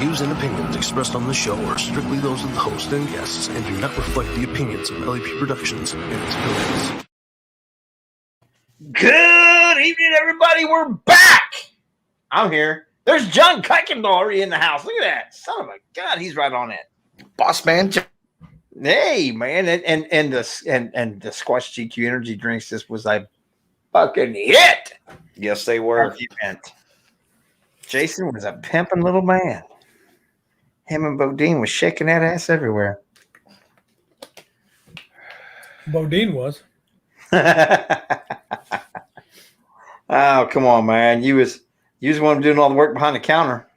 views and opinions expressed on the show are strictly those of the host and guests and do not reflect the opinions of LAP Productions and its affiliates. Good evening, everybody. We're back. I'm here. There's John Kuikendahl already in the house. Look at that. Son of a gun. He's right on it. Boss man. Hey, man. And the Squash GQ energy drinks, this was a fucking hit. Yes, they were. Jason was a pimping little man. Him and Bodine was shaking that ass everywhere. Bodine was. Oh, come on, man. You was the one doing all the work behind the counter.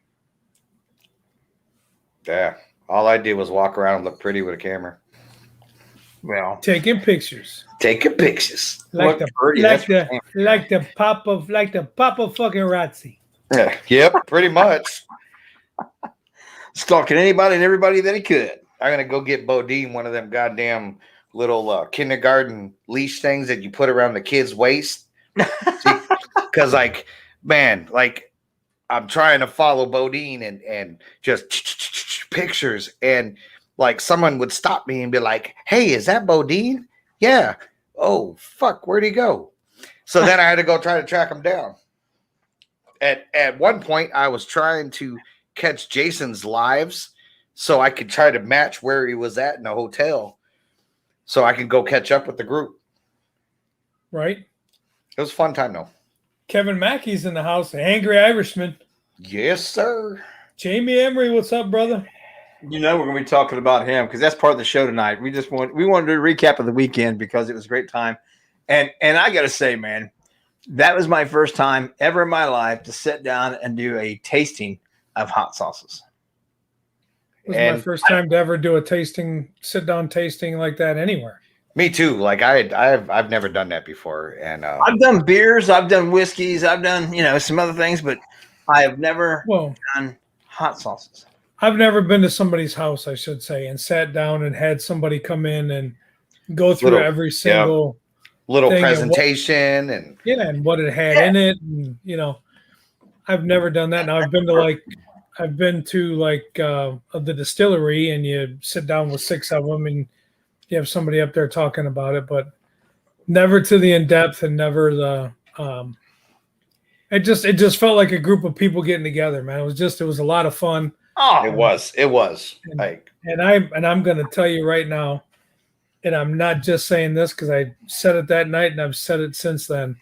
Yeah. All I did was walk around and look pretty with a camera. Well, Taking pictures. Taking pictures. Like the pop of fucking Razzie. Yeah. Yep, pretty much. Stalking anybody and everybody that he could. I'm gonna go get Bodine one of them goddamn little kindergarten leash things that you put around the kid's waist. Because, like, man, like, I'm trying to follow Bodine and just pictures, and like someone would stop me and be like, "Hey, is that Bodine?" Yeah. Oh fuck, where'd he go? So then I had to go try to track him down. At one point, I was trying to catch Jason's lives so I could try to match where he was at in the hotel, so I could go catch up with the group. Right. It was a fun time, though. Kevin Mackey's in the house, the Angry Irishman. Yes, sir. Jamie Emery, what's up, brother? You know we're going to be talking about him because that's part of the show tonight. We wanted to do a recap of the weekend because it was a great time, and I got to say, man, that was my first time ever in my life to sit down and do a tasting of hot sauces. It was my first time to ever do a sit-down tasting like that anywhere. Me too. Like I've never done that before, and I've done beers, I've done whiskeys, I've done some other things, but I have never done hot sauces. I've never been to somebody's house, I should say, and sat down and had somebody come in and go through every single little presentation and what it had in it, and I've never done that. Now I've been to the distillery, and you sit down with 6 of them, and you have somebody up there talking about it, but never to the in-depth, and never the it just felt like a group of people getting together, man. It was a lot of fun. Oh, it was. And I'm going to tell you right now, and I'm not just saying this because I said it that night and I've said it since then.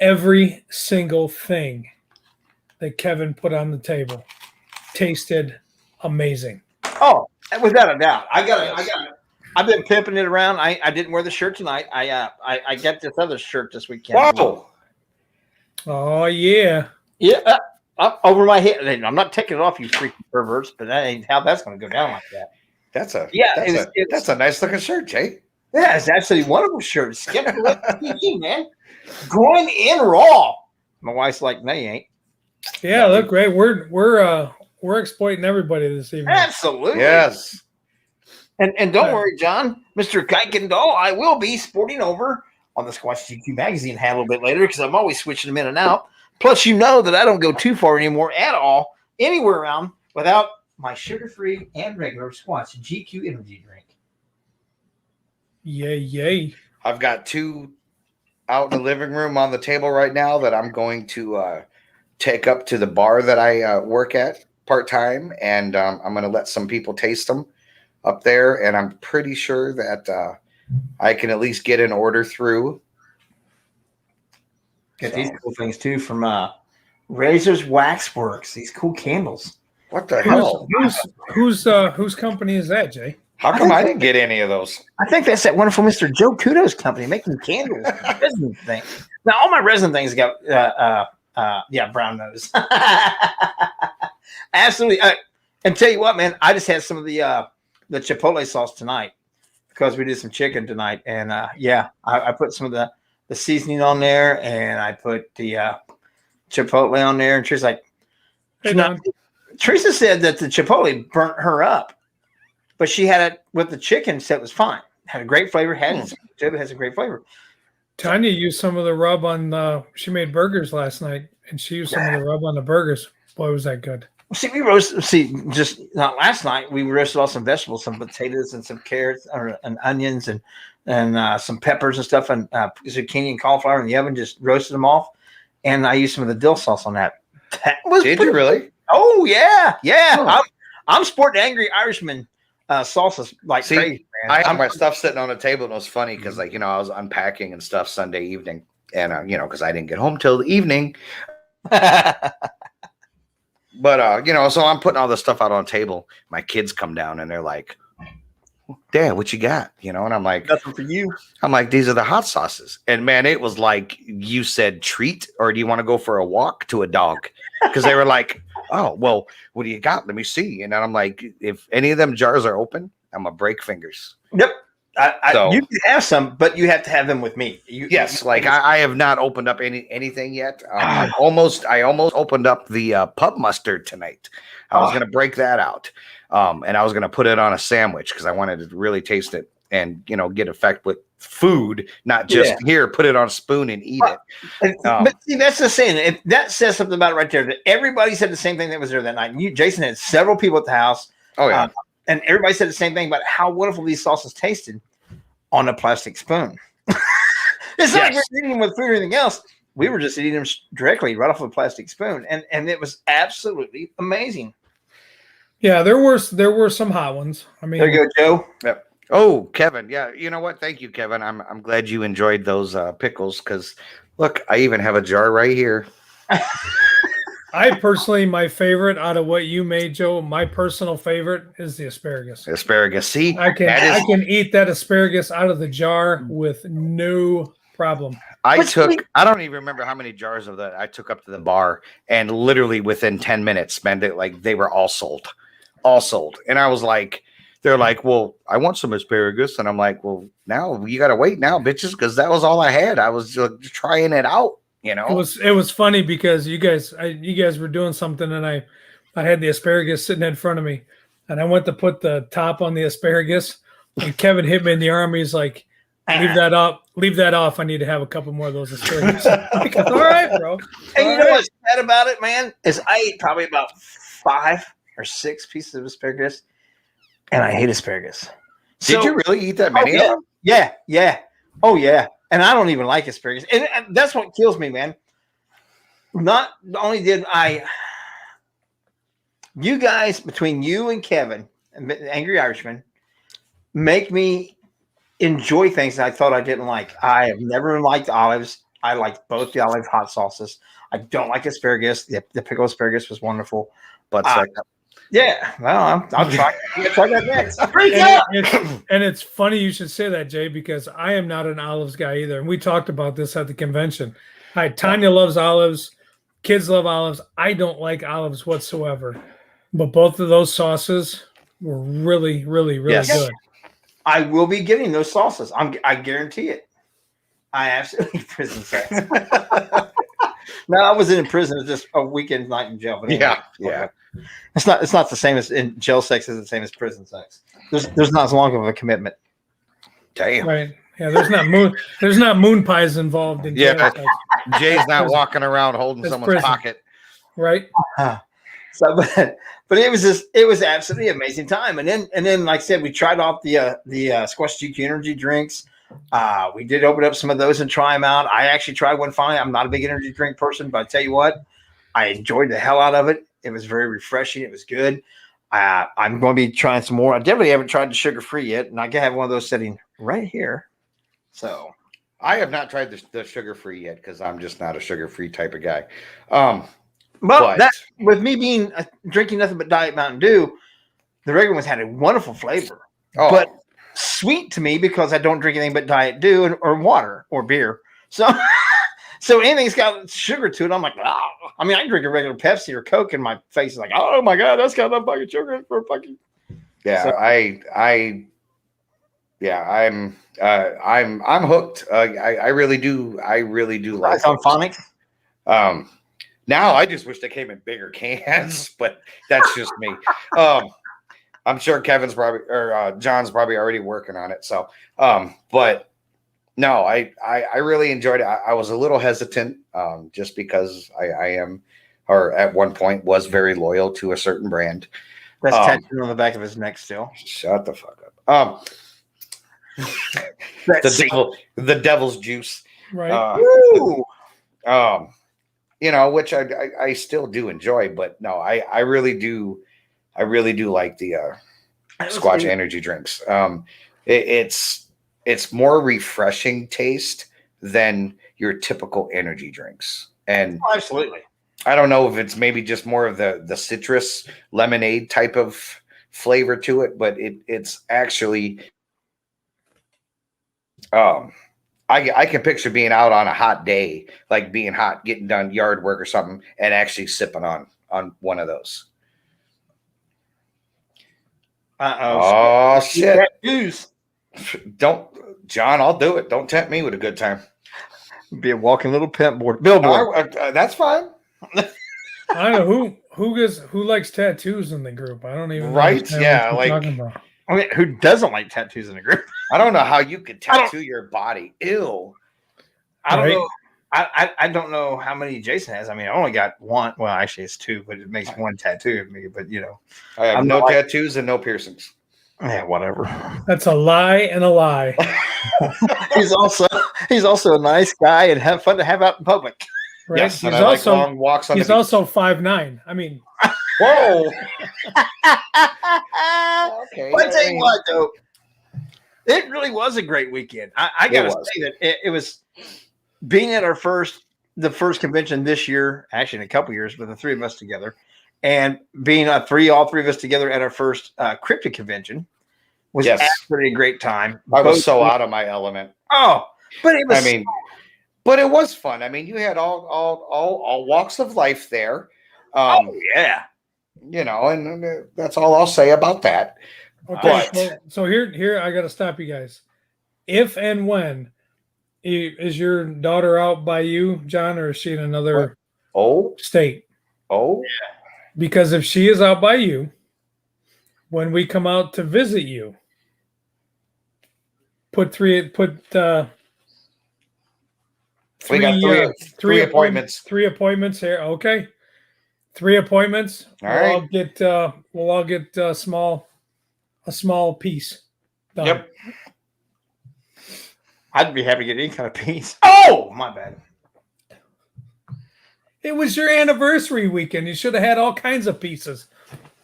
Every single thing that Kevin put on the table tasted amazing. Oh, without a doubt. I've been pimping it around. I didn't wear the shirt tonight. I got this other shirt this weekend. Whoa. Oh yeah. Yeah. Up over my head. I'm not taking it off, you freaking perverts, but that ain't how that's going to go down like that. That's a nice looking shirt, Jay. Yeah, it's actually one of those shirts. Skip the man. Going in raw. My wife's like, no, you ain't. Yeah, look great. We're exploiting everybody this evening. Absolutely. Yes. And don't worry, John, Mr. Kuikendahl, I will be sporting over on the Squash GQ magazine hat a little bit later because I'm always switching them in and out. Plus, that I don't go too far anymore at all, anywhere around, without my sugar-free and regular Squash GQ energy drink. Yay. I've got 2 out in the living room on the table right now that I'm going to take up to the bar that I work at part-time, and I'm going to let some people taste them up there, and I'm pretty sure that I can at least get an order through. Got these cool things too from Razor's Waxworks. These cool candles. What the hell? Whose company is that, Jay? How come I didn't get any of those? I think that's that wonderful Mr. Joe Kudo's company making candles. Resin thing. Now all my resin things got brown nose. Absolutely. And tell you what, man, I just had some of the Chipotle sauce tonight because we did some chicken tonight, and I put some of the seasoning on there, and I put the Chipotle on there. And Teresa's like, Teresa said that the Chipotle burnt her up, but she had it with the chicken, said it was fine. Had a great flavor. It has a great flavor. Tanya used some of the rub on she made burgers last night, and she used some of the rub on the burgers. Boy, was that good. See, we roast. See, just not last night. We roasted all some vegetables, some potatoes, and some carrots, and onions, and some peppers and stuff, and zucchini and cauliflower in the oven. Just roasted them off, and I used some of the dill sauce on that. That was Did you really? Oh yeah, yeah. Huh. I'm sporting Angry Irishman salsas like See, crazy, man. I had my stuff sitting on the table, and it was funny because, like, I was unpacking and stuff Sunday evening, and because I didn't get home till the evening. But so I'm putting all this stuff out on the table. My kids come down and they're like, "Dad, what you got?" And I'm like, Nothing for you. I'm like, these are the hot sauces. And man, it was like you said treat, or do you want to go for a walk to a dog? Because they were like, "Oh, well, what do you got? Let me see." And I'm like, if any of them jars are open, I'm gonna break fingers. Yep. So- you can have some, but you have to have them with me. Yes, like I have not opened up anything yet. I almost opened up the pub mustard tonight. I was gonna break that out, and I was gonna put it on a sandwich because I wanted to really taste it and get effect with food, not just here, put it on a spoon and eat it. But see, that's the saying. If that says something about it right there. That everybody said the same thing that was there that night. And Jason had several people at the house. Oh yeah. And everybody said the same thing about how wonderful these sauces tasted on a plastic spoon. It's not like we're eating them with food or anything else. We were just eating them directly right off of a plastic spoon, and it was absolutely amazing. Yeah, there were some hot ones. I mean, There you go, Joe. Yep. Oh, Kevin. Yeah, you know what? Thank you, Kevin. I'm glad you enjoyed those pickles because look, I even have a jar right here. I personally, my favorite out of what you made, Joe, my personal favorite is the asparagus. Asparagus. See, I can eat that asparagus out of the jar with no problem. I don't even remember how many jars of that I took up to the bar, and literally within 10 minutes, man, they were all sold. And I was like, they're like, well, I want some asparagus. And I'm like, well, now you got to wait now, bitches, because that was all I had. I was just trying it out, It was funny because you guys were doing something, and I had the asparagus sitting in front of me, and I went to put the top on the asparagus, and Kevin hit me in the arm. He's like, leave that off. I need to have a couple more of those asparagus. Like, all right, bro. And you know what's sad about it, man, is I ate probably about 5 or 6 pieces of asparagus, and I hate asparagus. Did you really eat that many of them? Yeah. Oh, yeah. And I don't even like asparagus. And that's what kills me, man. Not only did you guys, between you and Kevin, Angry Irishman, make me enjoy things that I thought I didn't like. I have never liked olives. I liked both the olive hot sauces. I don't like asparagus. The pickled asparagus was wonderful. But yeah, well, I'll try. I'll try that next. And it's funny you should say that, Jay, because I am not an olives guy either. And we talked about this at the convention. Tanya loves olives. Kids love olives. I don't like olives whatsoever. But both of those sauces were really, really, really good. I will be getting those sauces. I guarantee it. I absolutely prison sex. No, I wasn't in prison. It was just a weekend night in jail. But anyway, yeah. It's not the same as in jail sex. Is the same as prison sex. There's not as long of a commitment. Damn. Right. Yeah. There's not moon pies involved in jail sex. Jay's not walking around holding someone's prison. pocket. Right. So, but it was absolutely amazing time. And then like I said, we tried off the Squash GQ energy drinks. We did open up some of those and try them out. I actually tried one finally. I'm not a big energy drink person, but I tell you what, I enjoyed the hell out of it. It was very refreshing. It was good. I'm going to be trying some more. I definitely haven't tried the sugar-free yet, and I can have one of those sitting right here. So I have not tried the sugar-free yet because I'm just not a sugar-free type of guy. Well, that with me being drinking nothing but Diet Mountain Dew, the regular ones had a wonderful flavor, but sweet to me because I don't drink anything but Diet Dew or water or beer. So anything's got sugar to it, I'm like, oh. I mean, I can drink a regular Pepsi or Coke, and my face is like, oh my god, that's got enough fucking sugar for fucking. Yeah, so, I'm hooked. I really do like. On phonics. Now I just wish they came in bigger cans, but that's just me. I'm sure Kevin's probably John's probably already working on it. So, but no, I really enjoyed it. I was a little hesitant just because I am or at one point was very loyal to a certain brand. That's tattooed on the back of his neck still. Shut the fuck up. The devil's juice. Right. Which I still do enjoy, but no, I really do like the Squatch energy drinks. It's more refreshing taste than your typical energy drinks. And absolutely. I don't know if it's maybe just more of the citrus lemonade type of flavor to it, but it's actually I can picture being out on a hot day, like being hot, getting done yard work or something, and actually sipping on one of those. Oh shit! Don't, John. I'll do it. Don't tempt me with a good time. Be a walking little billboard. That's fine. I don't know who likes tattoos in the group. I don't even Yeah, like I mean, who doesn't like tattoos in the group? I don't know how you could tattoo your body. Ew. I don't know. I don't know how many Jason has. I mean, I only got one. Well, actually, it's two, but it makes one tattoo of me. But I have no tattoos and no piercings. Yeah, whatever. That's a lie and a lie. he's also a nice guy and have fun to have out in public. Right? Yes, and I like long walks on the beach. He's also 5'9". I mean, whoa. Okay. But I tell you what, though, it really was a great weekend. I got to say that it was being at the first convention this year, actually in a couple years, with the three of us together, and being all three of us together at our first cryptid convention was absolutely a great time. I was so out of my element. Oh, but it was. I mean, but it was fun. I mean, you had all walks of life there. Yeah. And that's all I'll say about that. Okay, so here I got to stop you guys. If and when is your daughter out by you, John, or is she in another state? Oh, because if she is out by you, when we come out to visit you, put three we got three appointments. 3 appointments here. Okay. 3 appointments. All right. We'll all get a small piece done. Yep. I'd be happy to get any kind of piece. Oh, my bad. It was your anniversary weekend. You should have had all kinds of pieces.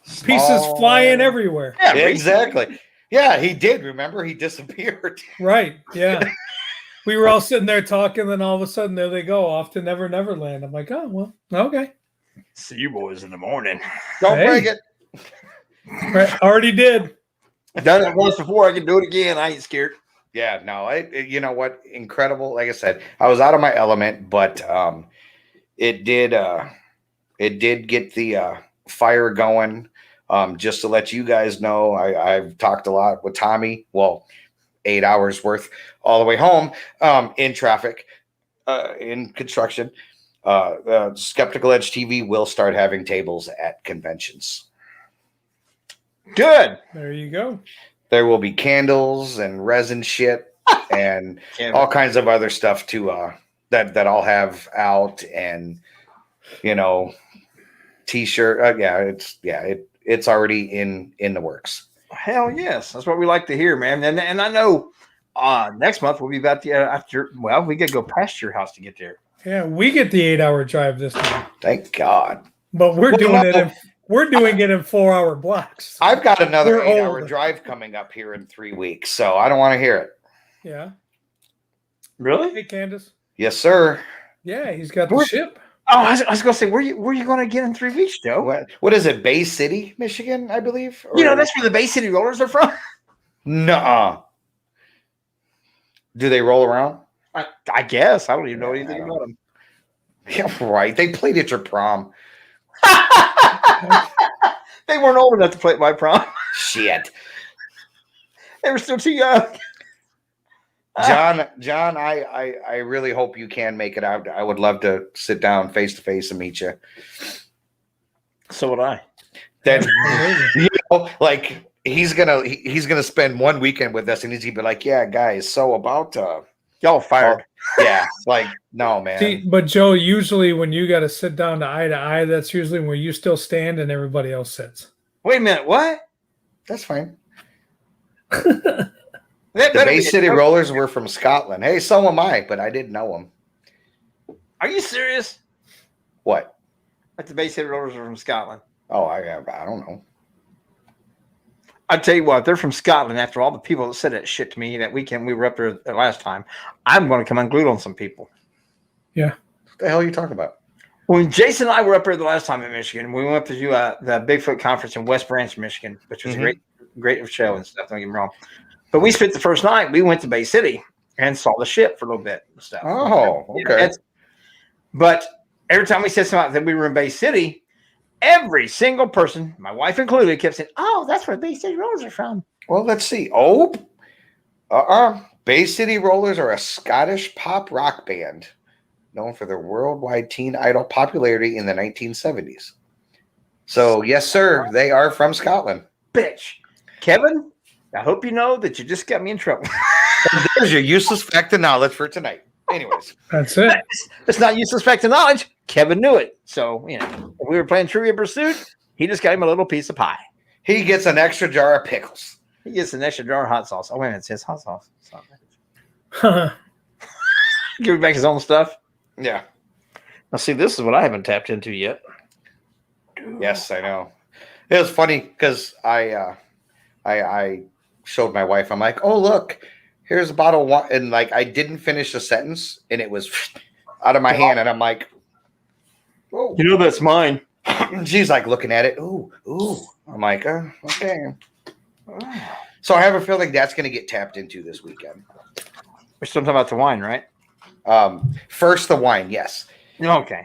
Pieces flying everywhere. Yeah, exactly. Yeah, he did. Remember, he disappeared. Right. Yeah. We were all sitting there talking, then all of a sudden there they go off to Never Never Land. I'm like, oh well, okay. See you boys in the morning. Don't break it. Right, already did. Done it once before. I can do it again. I ain't scared. Yeah, no. You know what? Incredible. Like I said, I was out of my element, but it did get the fire going. Just to let you guys know, I've talked a lot with Tommy. Well, 8 hours worth all the way home in traffic, in construction. Skeptical Edge TV will start having tables at conventions. Good. There you go. There will be candles and resin shit and all kinds of other stuff to that I'll have out, and t-shirt. It's already in the works. Hell yes, that's what we like to hear, man. And I know next month we'll be about we got to go past your house to get there. Yeah, we get the 8-hour drive this time. Thank God. But we're doing it in 4-hour blocks. I've got another 8-hour drive coming up here in 3 weeks, so I don't want to hear it. Yeah. Really? Hey, Candace. Yes, sir. Yeah, he's got the ship. Oh, I was going to say, where you going to get in 3 weeks, Joe? What is it? Bay City, Michigan, I believe. That's where the Bay City Rollers are from. Nuh-uh. Do they roll around? I guess. I don't even know anything about them. Yeah, right. They played at your prom. They weren't old enough to play at my prom. Shit. They were still too young. John, I really hope you can make it out. I would love to sit down face to face and meet you. So would I. Then he's gonna spend one weekend with us, and he's gonna be like, "Yeah, guys. So about Y'all fired. Yeah, like no, man. See, but Joe, usually when you got to sit down to eye, that's usually where you still stand and everybody else sits. Wait a minute, what? That's fine. That The better Bay be- City Rollers were from Scotland. Hey, so am I, but I didn't know them. Are you serious? What? Like the Bay City Rollers are from Scotland. Oh, I don't know. I tell you what, they're from Scotland. After all the people that said that shit to me that weekend we were up there the last time, I'm going to come unglued on some people. Yeah. What the hell are you talking about? When Jason and I were up there the last time in Michigan, we went up to do the Bigfoot conference in West Branch, Michigan, which was a great show and stuff. Don't get me wrong. But we spent the first night. We went to Bay City and saw the ship for a little bit and stuff. Oh, okay. But every time we said something like that we were in Bay City, every single person, my wife included, kept saying, "Oh, that's where Bay City Rollers are from." Well, let's see. Bay City Rollers are a Scottish pop rock band known for their worldwide teen idol popularity in the 1970s. So, yes, sir, they are from Scotland. Bitch. Kevin, I hope you know that you just got me in trouble. There's your useless fact of knowledge for tonight. Anyways. That's it. It's not useless fact of knowledge. Kevin knew it. So, if we were playing Trivia Pursuit, he just got him a little piece of pie. He gets an extra jar of pickles. He gets an extra jar of hot sauce. Oh, wait a minute. It's his hot sauce. Give me back his own stuff. Yeah. Now, see, this is what I haven't tapped into yet. Yes, I know. It was funny because I showed my wife. I'm like, oh, look, here's a bottle of wine. And like, I didn't finish the sentence and it was out of my hand. And I'm like, oh, That's mine. she's like looking at it. Ooh. I'm like, okay. So I have a feeling that's going to get tapped into this weekend. We're still talking about the wine, right? First the wine. Yes. Okay.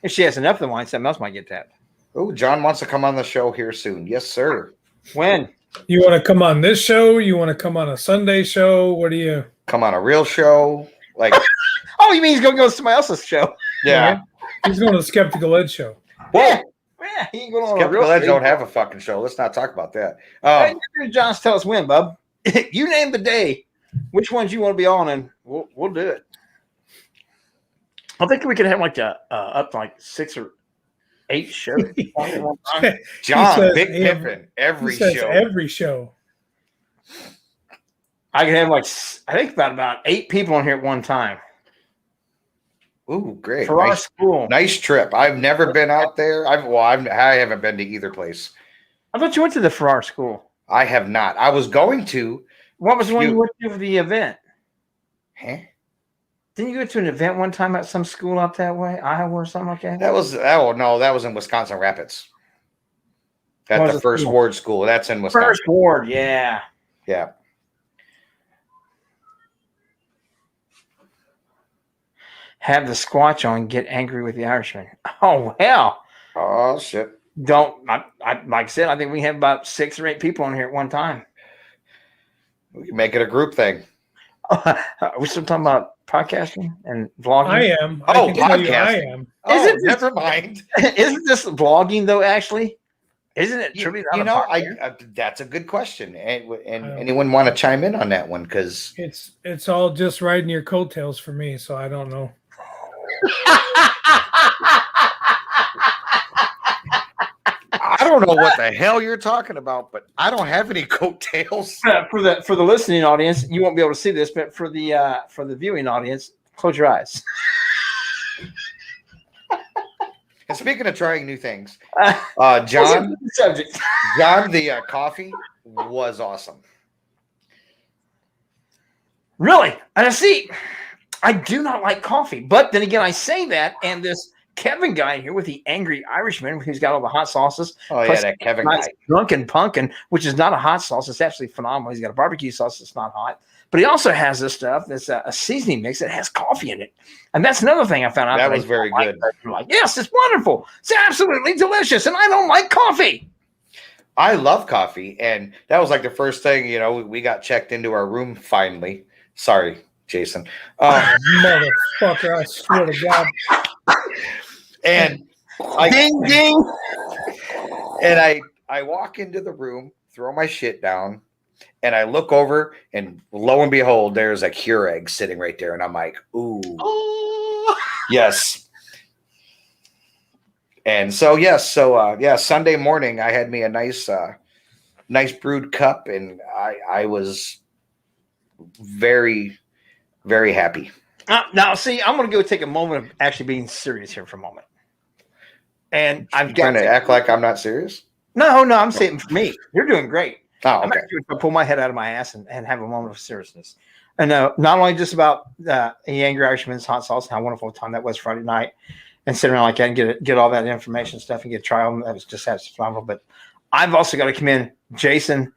If she has enough of the wine, something else might get tapped. Oh, John wants to come on the show here soon. Yes, sir. When? You want to come on this show? You want to come on a Sunday show? What do you? Come on a real show. Like, Oh, you mean he's going to go to somebody else's show? yeah. He's going to the Skeptical Ed show. Yeah, he ain't going on a Skeptical real Edge show. don't have a fucking show. Let's not talk about that. Hey, John's tell us when, bub. You name the day, which ones you want to be on, and we'll do it. I think we could have like up to like 6 or 8 shows. John, says Big Pimpin', every show. Every show. I could have I think about 8 people on here at one time. Ooh, great. For our school. Nice trip. I've never been out there. I haven't been to either place. I thought you went to the Farrar School. I have not. I was going to. What was the one you went to for the event? Huh? Didn't you go to an event one time at some school out that way, Iowa or something like that? That was in Wisconsin Rapids. At the First Ward School. That's in Wisconsin. First Ward, yeah. Yeah. Have the Squatch on, get angry with the Irishman. Oh, hell. Oh, shit. Like I said, I think we have about 6 or 8 people on here at one time. We can make it a group thing. Are we still talking about podcasting and vlogging? I am. Oh, I can tell you podcasting. I am. Oh, never mind. Isn't this vlogging, though, actually? Isn't it truly not a podcast? That's a good question. And anyone want to chime in on that one? Because It's all just riding your coattails for me, so I don't know. I don't know what the hell you're talking about, but I don't have any coattails. For the listening audience, you won't be able to see this, but for the viewing audience, close your eyes. And speaking of trying new things, John, John, subject. the coffee was awesome. Really? And I see, I do not like coffee, but then again, I say that, and this Kevin guy here with the angry Irishman who's got all the hot sauces. Oh yeah, that Kevin guy. Drunken Pumpkin, which is not a hot sauce. It's absolutely phenomenal. He's got a barbecue sauce that's not hot, but he also has this stuff that's a seasoning mix that has coffee in it. And that's another thing I found out. That was very good. I'm like, yes, it's wonderful. It's absolutely delicious, and I don't like coffee. I love coffee, and that was like the first thing, we got checked into our room finally. Sorry, Jason. Motherfucker, I swear to God. And Ding, ding. And I walk into the room, throw my shit down, And I look over, and lo and behold, there's a Keurig sitting right there. And I'm like, ooh, Oh. yes. And so, yes. So, Sunday morning, I had me a nice brewed cup, and I was very, very happy. Now, see, I'm going to go take a moment of actually being serious here for a moment. And I've trying to act like I'm not serious. No, I'm saying for me, you're doing great. Oh, I'm okay. actually going to pull my head out of my ass and have a moment of seriousness. And not only just about the Angry Irishman's hot sauce and how wonderful a time that was Friday night, and sit around like that and get all that information stuff and get trial. That was just absolutely phenomenal. But I've also got to commend Jason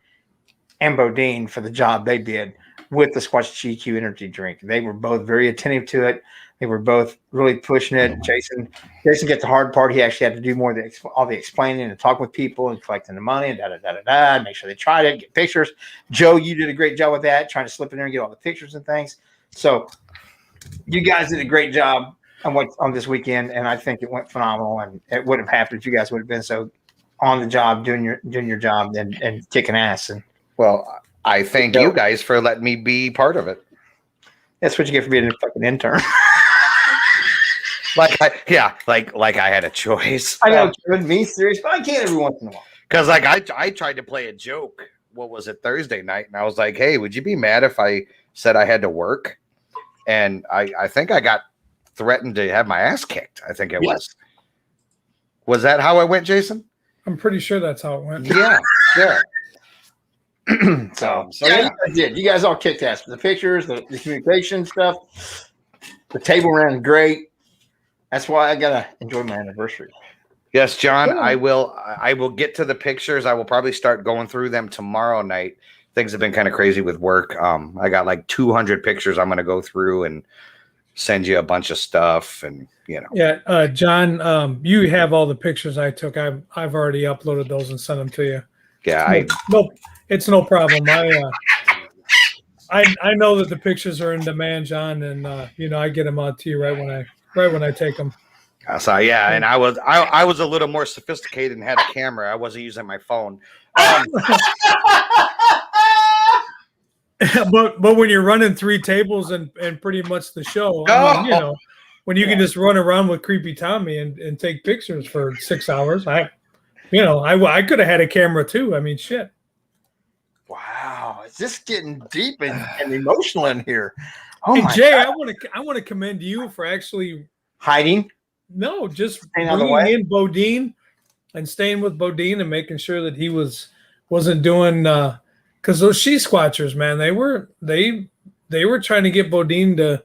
and Bodine for the job they did with the Squatch GQ energy drink. They were both very attentive to it. They were both really pushing it. Jason get the hard part. He actually had to do more of all the explaining and talk with people and collecting the money and make sure they tried it, get pictures. Joe, you did a great job with that, trying to slip in there and get all the pictures and things. So you guys did a great job on this weekend, and I think it went phenomenal. And it wouldn't have happened if you guys would have been so on the job, doing your job and kicking ass. And well, I thank you guys for letting me be part of it. That's what you get for being a fucking intern. like I had a choice. I know, Kevin, me serious, but I can't every once in a while. Because I tried to play a joke. What was it, Thursday night? And I was like, hey, would you be mad if I said I had to work? And I think I got threatened to have my ass kicked. I think it was. Was that how it went, Jason? I'm pretty sure that's how it went. Yeah. So yeah, you guys did. You guys all kicked ass. The pictures, the communication stuff, the table ran great. That's why I gotta enjoy my anniversary. Yes, John, I will get to the pictures. I will probably start going through them tomorrow night. Things have been kind of crazy with work. I got like 200 pictures I'm going to go through and send you a bunch of stuff, and Yeah, John, you have all the pictures I took. I've already uploaded those and sent them to you. Yeah, it's no problem. I know that the pictures are in demand, John, and I get them out to you right when I take them. So yeah, and I was a little more sophisticated and had a camera. I wasn't using my phone. But when you're running 3 tables and pretty much the show, when you can just run around with Creepy Tommy and take pictures for 6 hours, I could have had a camera too. I mean, shit. Wow, is this getting deep and emotional in here? Oh, hey, my Jay, God. I want to commend you for actually hiding. No, just Staying bringing in Bodine and staying with Bodine and making sure that he wasn't doing because those she squatchers, man, they were trying to get Bodine to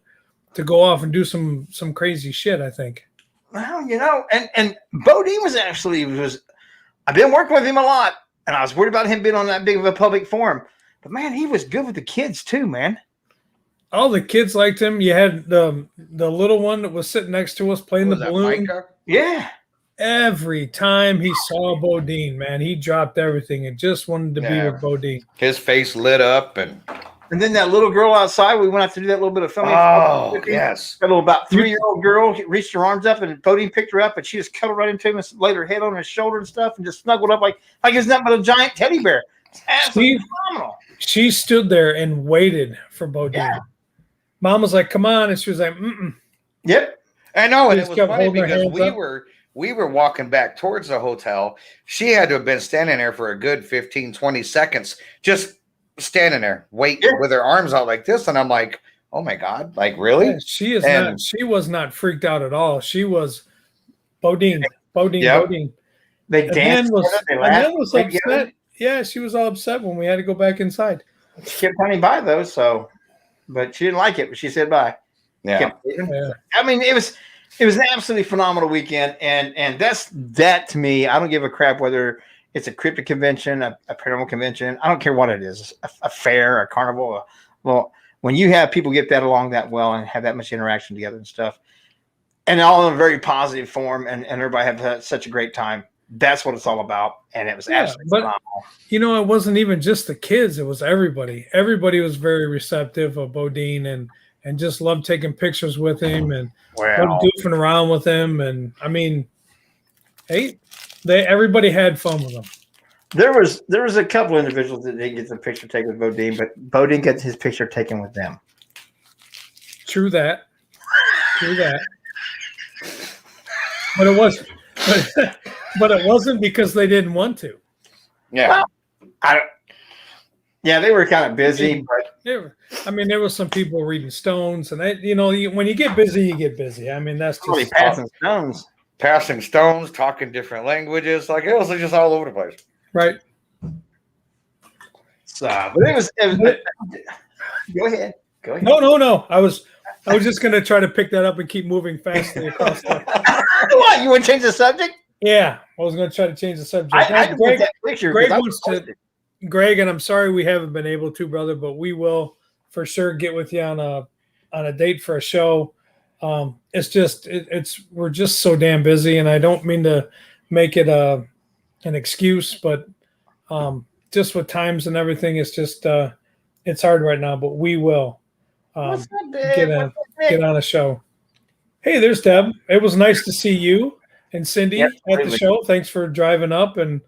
go off and do some crazy shit, I think. Well, and Bodine was I've been working with him a lot, and I was worried about him being on that big of a public forum. But man, he was good with the kids too, man. All the kids liked him. You had the little one that was sitting next to us playing the balloon. Yeah. Every time he saw Bodine, man, he dropped everything and just wanted to be with Bodine. His face lit up, and then that little girl outside, we went out to do that little bit of filming. Oh, yes. That little about 3-year-old girl reached her arms up, and Bodine picked her up, and she just cuddled right into him and laid her head on his shoulder and stuff, and just snuggled up like it's nothing but a giant teddy bear. It's absolutely phenomenal. She stood there and waited for Bodine. Yeah. Mom was like, "Come on," and she was like, "Mm-mm." Yep. I know, and it Just was kept funny holding her because hands we were walking back towards the hotel. She had to have been standing there for a good 15, 20 seconds, just standing there waiting with her arms out like this. And I'm like, oh my God, like really? Yeah, she was not freaked out at all. She was Bodine. They danced. They was upset. Yeah, she was all upset when we had to go back inside. She kept coming by though, but she didn't like it, but she said bye. Yeah. I mean, it was an absolutely phenomenal weekend, and that to me. I don't give a crap whether it's a cryptid convention, a paranormal convention. I don't care what it is, a fair, a carnival. Well, when you have people get that along that well and have that much interaction together and stuff, and all in a very positive form, and everybody have such a great time. That's what it's all about, and it was absolutely phenomenal. It wasn't even just the kids; it was everybody. Everybody was very receptive of Bodine and just loved taking pictures with him and goofing around with him. And I mean, hey, everybody had fun with him. There was a couple individuals that didn't get the picture taken with Bodine, but Bo didn't get his picture taken with them. True that. But it was, but it wasn't because they didn't want to. Yeah. Well, they were kind of busy, but there was some people reading Stones, and when you get busy, you get busy. I mean, that's really just Passing stones, talking different languages. Like, it was just all over the place. right. So, but it was go ahead. No. I was just going to try to pick that up and keep moving fastly across. What? You want to change the subject? Yeah, I was going to try to change the subject. Greg, and I'm sorry we haven't been able to, brother, but we will for sure get with you on a date for a show. It's just we're just so damn busy, and I don't mean to make it an excuse, but just with times and everything, it's just it's hard right now. But we will get on a show. Hey, there's Deb. It was nice to see you and Cindy at the show. Thanks for driving up and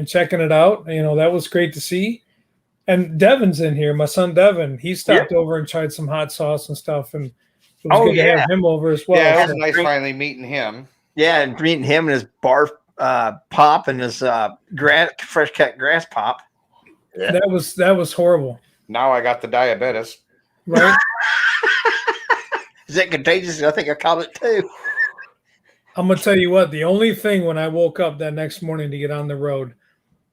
checking it out. That was great to see. And Devin's in here. My son Devin. He stopped over and tried some hot sauce and stuff, and it was good to have him over as well. Yeah, it was nice finally meeting him. Yeah, and meeting him and his bar pop and his fresh cut grass pop. Yeah. That was horrible. Now I got the diabetes. Right? Is that contagious? I think I caught it too. I'm gonna tell you what. The only thing when I woke up that next morning to get on the road,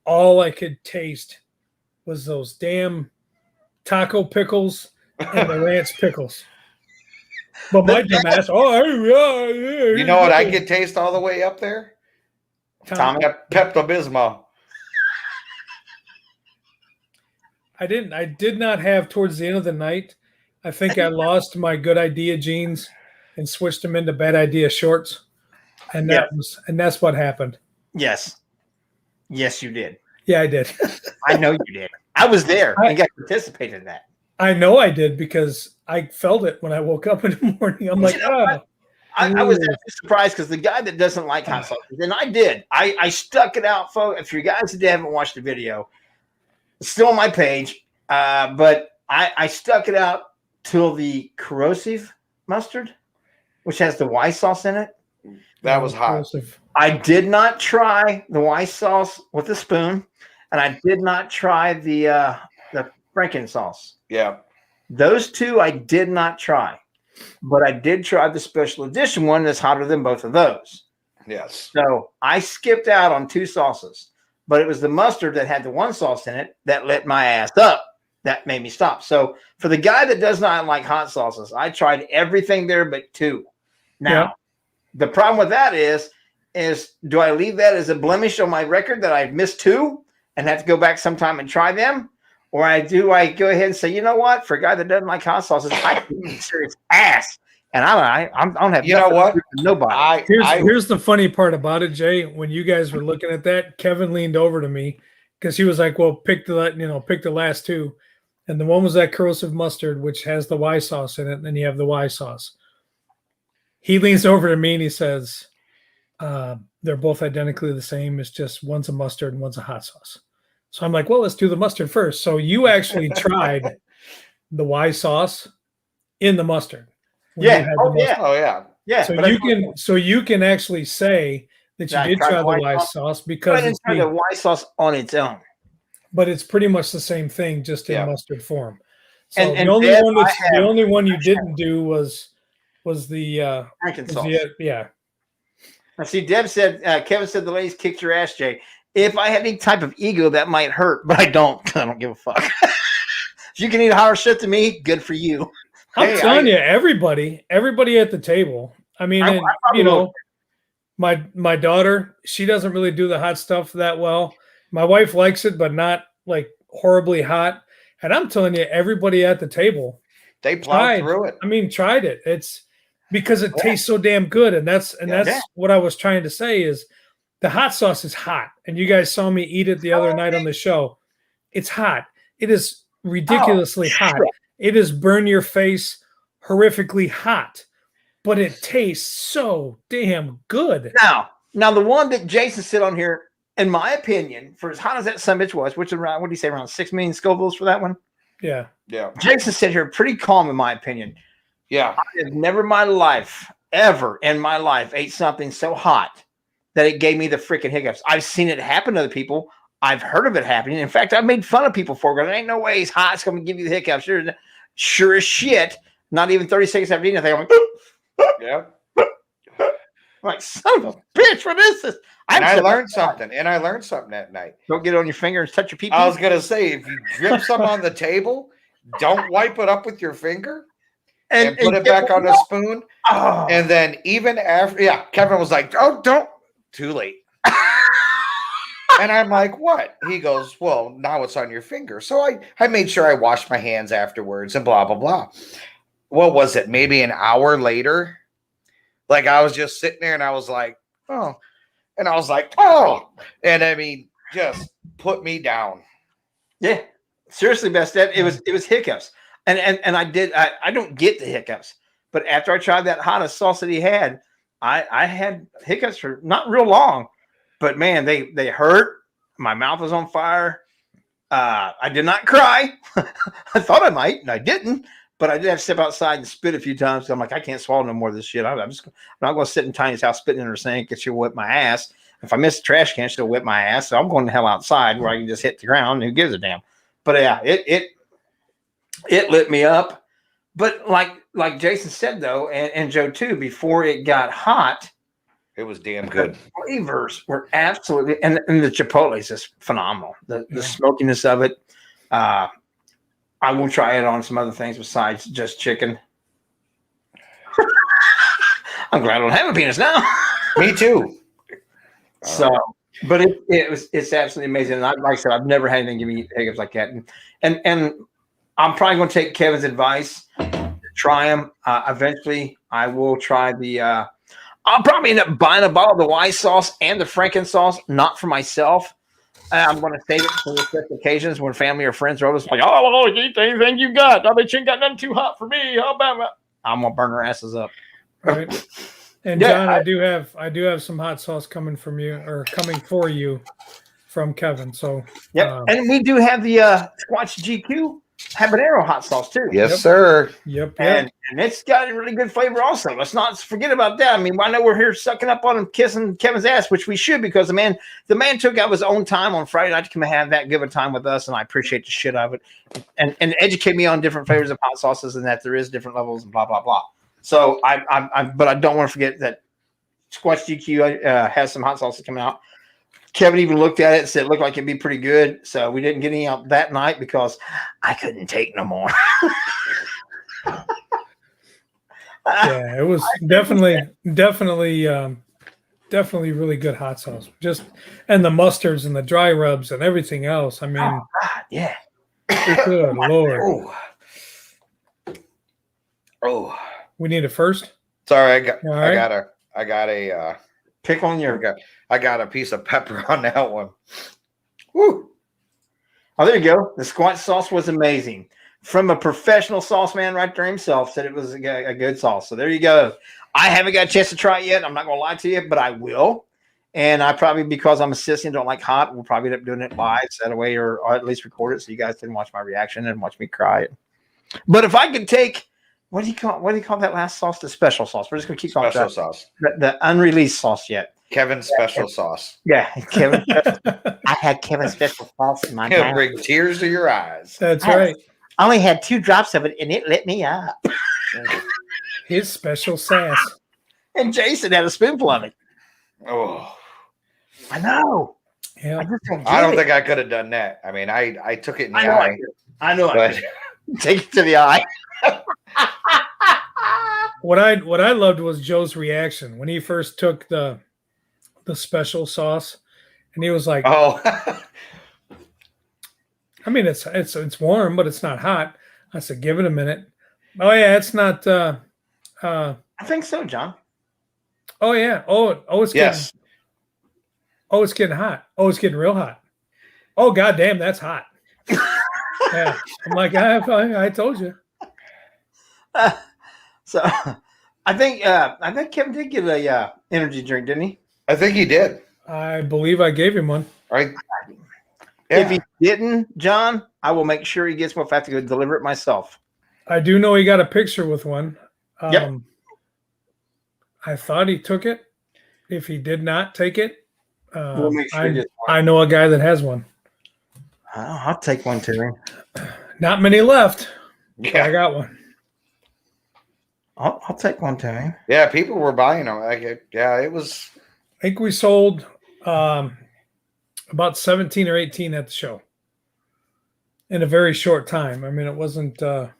all I could taste was those damn taco pickles and the ranch pickles. But my dumb ass, you know what I could taste all the way up there? Tommy? Pepto-Bismol. I did not have towards the end of the night. I think I lost my good idea jeans and switched them into bad idea shorts. And that's what happened. Yes, you did. Yeah, I did. I know you did. I was there. I got to participate in that. I know I did because I felt it when I woke up in the morning. I'm like, I was surprised because the guy that doesn't like hot sauces, and I did. I stuck it out, folks. If you guys that haven't watched the video, it's still on my page. But I stuck it out till the corrosive mustard, which has the white sauce in it. That was hot. I did not try the white sauce with a spoon, and I did not try the Franken sauce. Yeah. Those two I did not try, but I did try the special edition one that's hotter than both of those. Yes. So I skipped out on two sauces, but it was the mustard that had the one sauce in it that lit my ass up. That made me stop. So for the guy that does not like hot sauces, I tried everything there but two. Now, the problem with that is do I leave that as a blemish on my record that I've missed two and have to go back sometime and try them? Or I go ahead and say, you know what? For a guy that doesn't like hot sauces, I can serious ass. And I don't have nobody. Here's the funny part about it, Jay. When you guys were looking at that, Kevin leaned over to me because he was like, well, pick the last two. And the one was that corrosive mustard, which has the Y sauce in it, and then you have the Y sauce. He leans over to me and he says, they're both identically the same. It's just one's a mustard and one's a hot sauce. So I'm like, well, let's do the mustard first. So you actually tried the Y sauce in the mustard. Yeah. Yeah. So you can actually say that you did try the Y sauce because it's the Y sauce on its own. But it's pretty much the same thing, just in mustard form. So and the only one you didn't do was the Franken sauce. Yeah. Now, see, Kevin said the ladies kicked your ass, Jay. If I had any type of ego, that might hurt, but I don't. I don't give a fuck. If you can eat higher shit than me, good for you. I'm telling you, everybody at the table. I mean, my daughter, she doesn't really do the hot stuff that well. My wife likes it, but not like horribly hot. And I'm telling you, everybody at the table, they plowed through it. I mean, tried it. It's because it tastes so damn good, and that's what I was trying to say is the hot sauce is hot, and you guys saw me eat it the other night on the show. It's hot. It is ridiculously hot. It is burn your face, horrifically hot, but it tastes so damn good. Now the one that Jason said on here in my opinion, for as hot as that summit was, which is around, what do you say, around 6 million Scovilles for that one? Yeah. Yeah. Jason said here pretty calm, in my opinion. Yeah. I have never in my life, ever in my life, ate something so hot that it gave me the freaking hiccups. I've seen it happen to other people. I've heard of it happening. In fact, I've made fun of people for it. There ain't no way it's hot. It's going to give you the hiccups. Sure as shit. Not even 30 seconds after eating, I'm like, Yeah. I'm like, son of a bitch, what is this? And I learned something. And I learned something that night. Don't get it on your finger and touch your pee-pee. I was going to say, if you drip some on the table, don't wipe it up with your finger and put it back on the spoon. Oh. And then even after, Kevin was like, oh, don't. Too late. And I'm like, what? He goes, well, now it's on your finger. So I made sure I washed my hands afterwards and blah, blah, blah. What was it? Maybe an hour later? Like I was just sitting there and I was like, oh. And I was like, oh. And I mean, just put me down. Yeah. Seriously, Best Ed, it was hiccups. And I don't get the hiccups. But after I tried that hottest sauce that he had, I had hiccups for not real long. But man, they hurt. My mouth was on fire. I did not cry. I thought I might, and I didn't. But I did have to step outside and spit a few times. So I'm like, I can't swallow no more of this shit. I'm not going to sit in Tiny's house spitting in her sink and she'll whip my ass. If I miss the trash can, she'll whip my ass. So I'm going the hell outside where I can just hit the ground. Who gives a damn? But yeah, it lit me up. But like Jason said though, and Joe too, before it got hot, it was damn good. The flavors were absolutely, and the chipotle is just phenomenal. The smokiness of it. I will try it on some other things besides just chicken. I'm glad I don't have a penis now. Me too. So, but it's absolutely amazing. And like I said, I've never had anything give me hiccups like that. And I'm probably going to take Kevin's advice, try them. Eventually, I will try the. I'll probably end up buying a bottle of the Y sauce and the Franken sauce, not for myself. I'm going to save it for the special occasions when family or friends are over. Like, oh, eat anything you got. I bet you ain't got nothing too hot for me. How about that? I'm going to burn their asses up. Right. And John, I do have some hot sauce coming from you, or coming for you from Kevin. So and we do have the Squatch GQ habanero hot sauce too. Yes, sir. Yep. And it's got a really good flavor also. Let's not forget about that. I mean, I know we're here sucking up on him, kissing Kevin's ass, which we should, because the man took out his own time on Friday night to come and have that good of a time with us, and I appreciate the shit out of it. And educate me on different flavors of hot sauces and that there is different levels and blah blah blah. So but I don't want to forget that Squatch GQ has some hot sauces coming out. Kevin even looked at it and said it looked like it'd be pretty good. So we didn't get any out that night because I couldn't take no more. Yeah, it was definitely really good hot sauce. Just, and the mustards and the dry rubs and everything else. I mean, God, yeah. Good Lord. Oh. We need it first. Sorry, I got a pickle on your. I got a piece of pepper on that one. Woo! Oh, there you go. The Squatch sauce was amazing. From a professional sauce man right there himself, said it was a good sauce. So there you go. I haven't got a chance to try it yet. I'm not going to lie to you, but I will. And I probably, because I'm a sissy and don't like hot, we'll probably end up doing it live, that way, or at least record it so you guys can watch my reaction and watch me cry. But if I could take, what do you call that last sauce? The special sauce. We're just going to keep calling it special sauce. The unreleased sauce yet. Kevin's special sauce. Yeah, Kevin. I had Kevin's special sauce in my mouth. It'll bring tears to your eyes. That's right. I only had 2 drops of it, and it lit me up. His special sass. And Jason had a spoonful of it. Oh, I know. Yeah. I don't think I could have done that. I mean, I took it in the eye. I know. But take it to the eye. What I loved was Joe's reaction when he first took the special sauce, and he was like, "Oh, I mean, it's warm, but it's not hot." I said, "Give it a minute." Oh yeah, it's not. I think so, John. Oh yeah. Oh, it's yes. It's getting hot. Oh, it's getting real hot. Oh, goddamn, that's hot. Yeah, I'm like, I told you. So, I think Kevin did get a energy drink, didn't he? I think he did. I believe I gave him one. Right? If he didn't, John, I will make sure he gets one if I have to go deliver it myself. I do know he got a picture with one. Yep. I thought he took it. If he did not take it, We'll make sure he gets one. I know a guy that has one. I'll take one too. Not many left. But I Yeah. got one. I'll take one too. Yeah, people were buying them. It was. I think we sold about 17 or 18 at the show in a very short time. I mean, it wasn't. There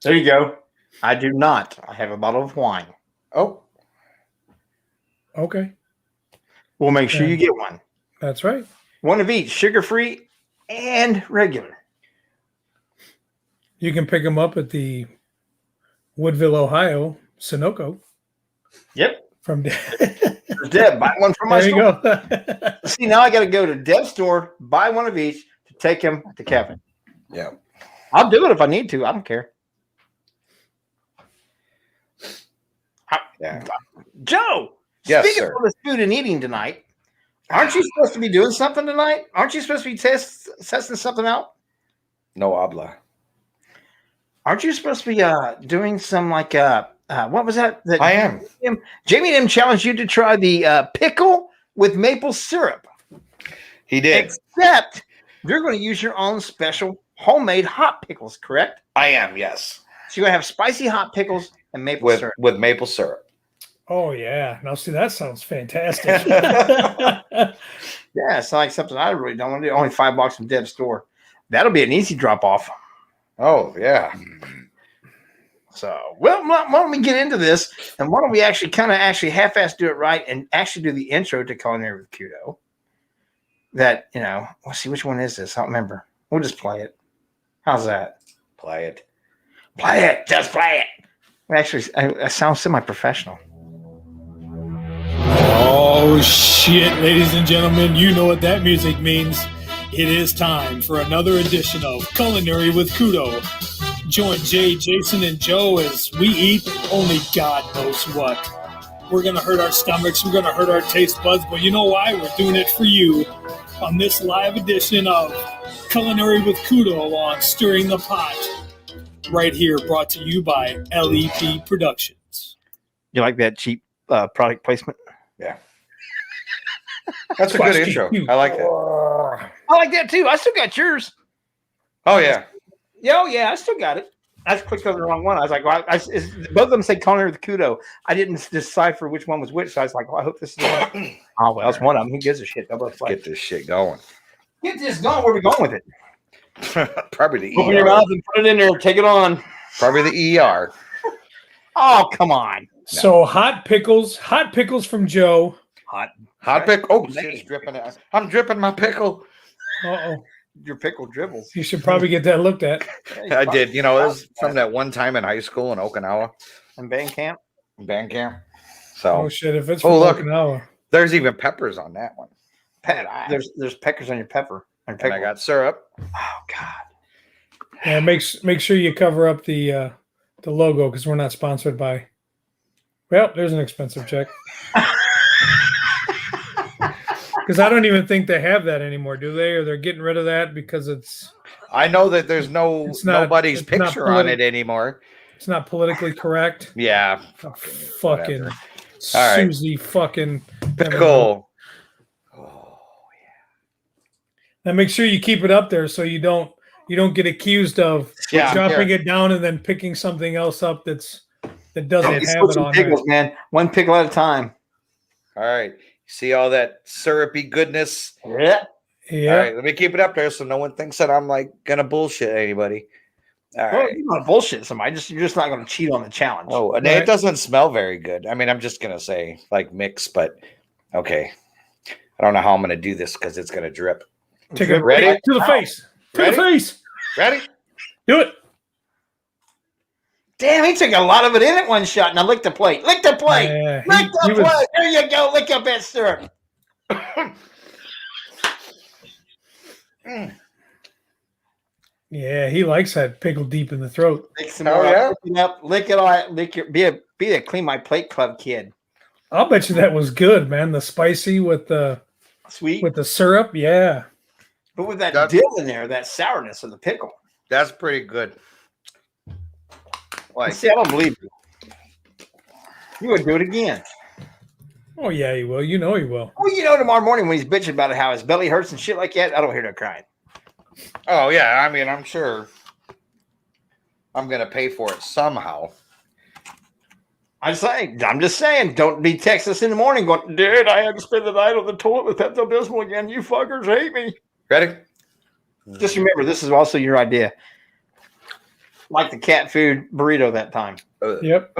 you go. I do not. I have a bottle of wine. Oh, Okay. We'll make sure you get one. That's right. One of each, sugar-free and regular. You can pick them up at the Woodville, Ohio, Sunoco. Yep. From Deb, buy one from my there you store. go. See, now I got to go to Deb's store, buy one of each to take him to Kevin. yeah. I'll do it if I need to. I don't care. Yeah. Joe, Yes, speaking sir. of this food and eating tonight, aren't you supposed to be doing something tonight? Aren't you supposed to be testing something out? No habla. Aren't you supposed to be doing some like what was that? I am. Jamie and him challenged you to try the pickle with maple syrup. He did. Except you're going to use your own special homemade hot pickles, correct? I am. Yes. So you're going to have spicy hot pickles and maple With syrup. maple syrup. Oh yeah. Now see, that sounds fantastic. Yeah, it's not like something I really don't want to do. Only $5 from Deb's store. That'll be an easy drop off. Oh yeah. So, well, why don't we get into this, and why don't we actually half-ass do it right and actually do the intro to Culinary with Kudo? That, let's see, which one is this? I don't remember. We'll just play it. How's that? Play it. Play it. Just play it. Actually, I sound semi-professional. Oh shit, ladies and gentlemen, you know what that music means. It is time for another edition of Culinary with Kudo. Join Jay, Jason, and Joe as we eat only God knows what. We're going to hurt our stomachs, we're going to hurt our taste buds, but you know why? We're doing it for you on this live edition of Culinary with Kudo on Stirring the Pot. Right here, brought to you by LEP Productions. You like that cheap product placement? Yeah. That's a good intro. I like that. I like that too. I still got yours. Oh yeah. Yeah, I still got it. I just clicked on the wrong one. I was like, well, both of them say Culinary with Kudo. I didn't decipher which one was which, so I was like, well, I hope this is the one. Oh, well, it's one of them. Who gives a shit? They'll both Get this shit going. Get this going. Where are we going with it? Probably the Open your ER. mouth and put it in there. Take it on. Probably the ER. Oh, come on. So hot pickles from Joe. Hot pickle. Oh, Man. shit's dripping. I'm dripping my pickle. Uh-oh. Your pickle dribbles. You should probably get that looked at. I did. It was from that one time in high school in Okinawa, In band camp. band camp. Oh So shit, if it's from look. Okinawa. there's even peppers on that one. There's peckers on your pepper. And I got syrup. Oh, God. Yeah, make sure you cover up the logo because we're not sponsored by. Well, there's an expensive check. Because I don't even think they have that anymore, do they? Or they're getting rid of that because it's I know that there's nobody's it's not picture on it anymore. it's not politically correct. Yeah. Fucking whatever. All right. Susie fucking Pickle. And make sure you keep it up there so you don't get accused of dropping it down and then picking something else up that doesn't have it on pickles, there. man. One pickle at a time. All right. See all that syrupy goodness? Yeah. Yeah. All right. Let me keep it up there so no one thinks that I'm like going to bullshit anybody. All Well, right. you're not bullshit somebody. You're just not going to cheat on the challenge. Oh, and Right. it doesn't smell very good. I mean, I'm just going to say like mix, but okay. I don't know how I'm going to do this because it's going to drip. Take it Ready? to the face. To Ready? the face. Ready? Do it. Damn, he took a lot of it in at one shot. Now lick the plate. Lick the plate. Yeah, Lick the he was- plate. There you go. Lick up that syrup. Yeah, he likes that pickle deep in the throat. Lick some Oh, more yeah? up. Lick it up. Lick it all. Lick your be a clean my plate club kid. I'll bet you that was good, man. The spicy with the Sweet. syrup, yeah. But with that dill in there, that sourness of the pickle. That's pretty good. Like, See, I don't believe you. You would do it again. Oh yeah, he will. You know he will. Well, tomorrow morning when he's bitching about how his belly hurts and shit like that, I don't hear no crying. oh yeah, I mean, I'm sure I'm gonna pay for it somehow. I'm just saying, don't be texting us in the morning going, dude, I had to spend the night on the toilet with Pepto-Bismol again. You fuckers hate me. Ready? Just remember, this is also your idea. Like the cat food burrito that time. Yep.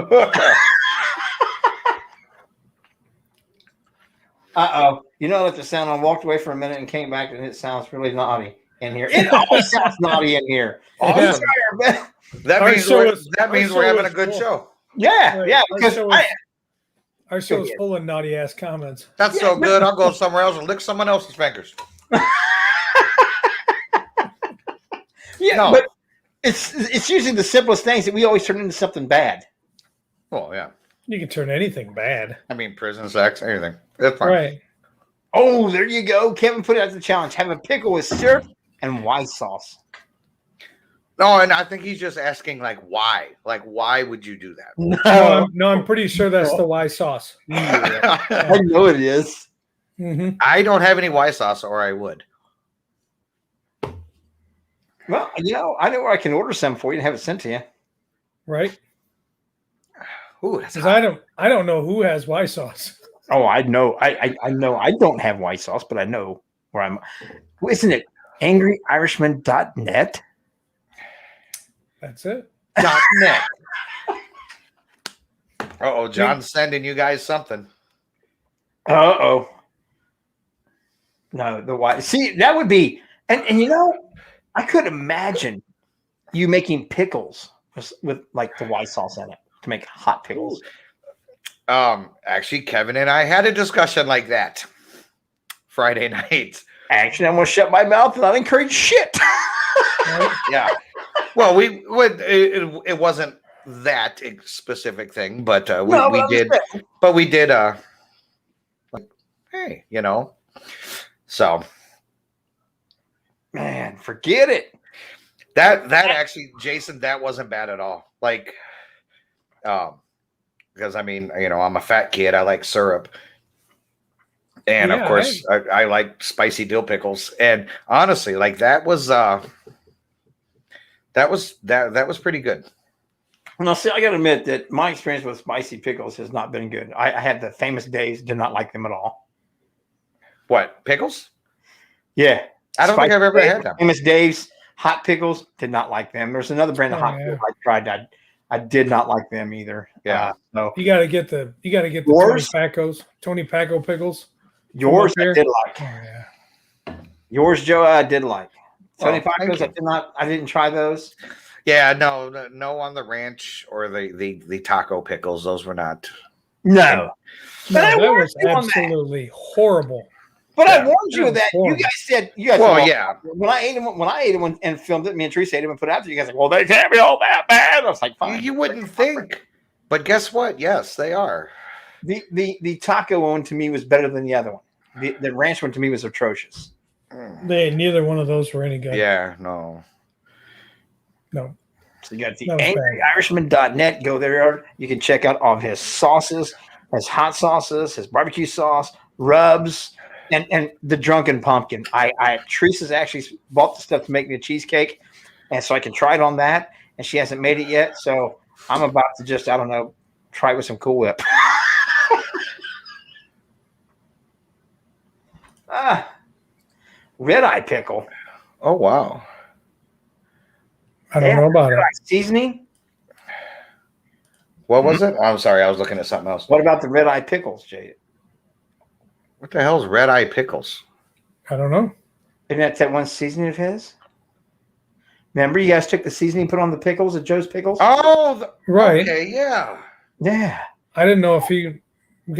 Uh-oh. You know what the sound? I walked away for a minute and came back, and it sounds really naughty in here. It always sounds naughty in here. Awesome. That Our means show we're, is- that our means we're show having a is good full. show. Yeah, Right. yeah. Our Because show Our show's full of naughty ass comments. That's so good. I'll go somewhere else and lick someone else's fingers. No. but it's usually the simplest things that we always turn into something bad. Oh yeah. You can turn anything bad. I mean, prison sex, anything. That's fine. Right. Oh, there you go. Kevin put it as a challenge. Have a pickle with syrup and white sauce. No, and I think he's just asking, like, why? Like, why would you do that? No, I'm pretty sure that's the Y sauce. I know it is. Mm-hmm. I don't have any Y sauce, or I would. Well, I know where I can order some for you and have it sent to you. Right? Ooh, that's Because I don't know who has Y sauce. Oh, I know. I know I don't have white sauce, but I know where I'm. Isn't it angryirishman.net? That's it. .net. Uh-oh, John's sending you guys something. Uh-oh. No, the white. See, that would be, and I could imagine you making pickles with like the white sauce in it to make hot pickles. Actually, Kevin and I had a discussion like that Friday night. Actually, I'm going to shut my mouth and not encourage shit. Yeah. Well, it wasn't that specific thing, but we did like, hey, so Man, forget it. that actually, Jason, that wasn't bad at all. Like, because I mean, I'm a fat kid. I like syrup. And of course, I like spicy dill pickles. And honestly, like that was pretty good. Now, see, I got to admit that my experience with spicy pickles has not been good. I had the famous days, did not like them at all. What, pickles? Yeah. I don't think I've ever had them. Famous Dave's hot pickles, did not like them. There's another brand of hot pickles I tried. I did not like them either. Yeah. No. You got to get the Yours? Tony Paco pickles. Yours I did like. Oh, yeah. Yours, Joe, I did like. Tony Oh, Pacos, I didn't try those. Yeah, no on the ranch or the taco pickles. Those were not. No. But I that warned was you on that. absolutely horrible. But Yeah. I warned you of that. Horrible. You guys said Yeah. When I ate them and filmed it, me and Teresa ate them and put it out there. You guys like, well, they can't be all that bad. I was like, fine. You wouldn't think, but guess what? Yes, they are. The taco one to me was better than the other one. The ranch one to me was atrocious. Neither one of those were any good. Yeah, no. No. So you got the That was angryirishman.net. Go there. You can check out all of his sauces, his hot sauces, his barbecue sauce, rubs, and the drunken pumpkin. Teresa's actually bought the stuff to make me a cheesecake, and so I can try it on that. And she hasn't made it yet, so I'm about to just, I don't know, try it with some Cool Whip. Red eye pickle. Oh wow. I don't know about it. Seasoning. What was it? I'm sorry, I was looking at something else. What about the red eye pickles, Jay? What the hell is red eye pickles? I don't know. Isn't that one seasoning of his? Remember, you guys took the seasoning, put on the pickles at Joe's Pickles? Oh, Right. Okay, yeah. Yeah. I didn't know if he.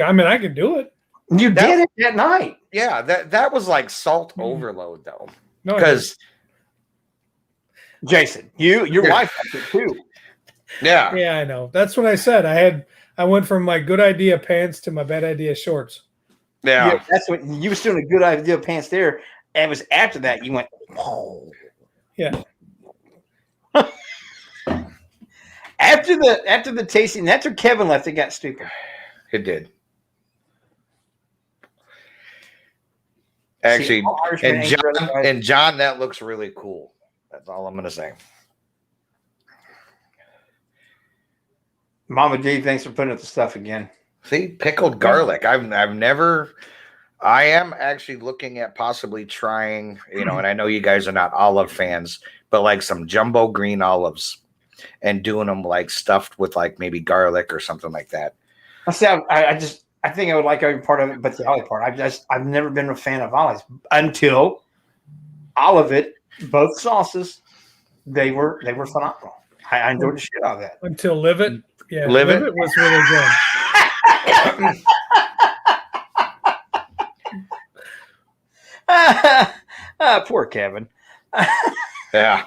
I mean, I could do it. You did it that night. Yeah, that was like salt overload though. No, Because Jason, your wife liked it too. yeah. yeah, I know. That's what I said. I I went from my good idea pants to my bad idea shorts. Yeah. That's what you were doing a good idea pants there. And it was after that you went, oh. Yeah. After the tasting, after Kevin left, it got stupid. It did. Actually, all Irishmen ain't brother, right? and John, that looks really cool. That's all I'm going to say. Mama D, thanks for putting up the stuff again. See, pickled garlic. I've never. I am actually looking at possibly trying, and I know you guys are not olive fans, but like some jumbo green olives and doing them like stuffed with like maybe garlic or something like that. I see. I think I would like every part of it, but the olive part. I've never been a fan of olives until olive it. Both sauces, they were phenomenal. I enjoyed the shit out of that. Until Live It. Yeah, Live It was really good. Poor Kevin. Yeah.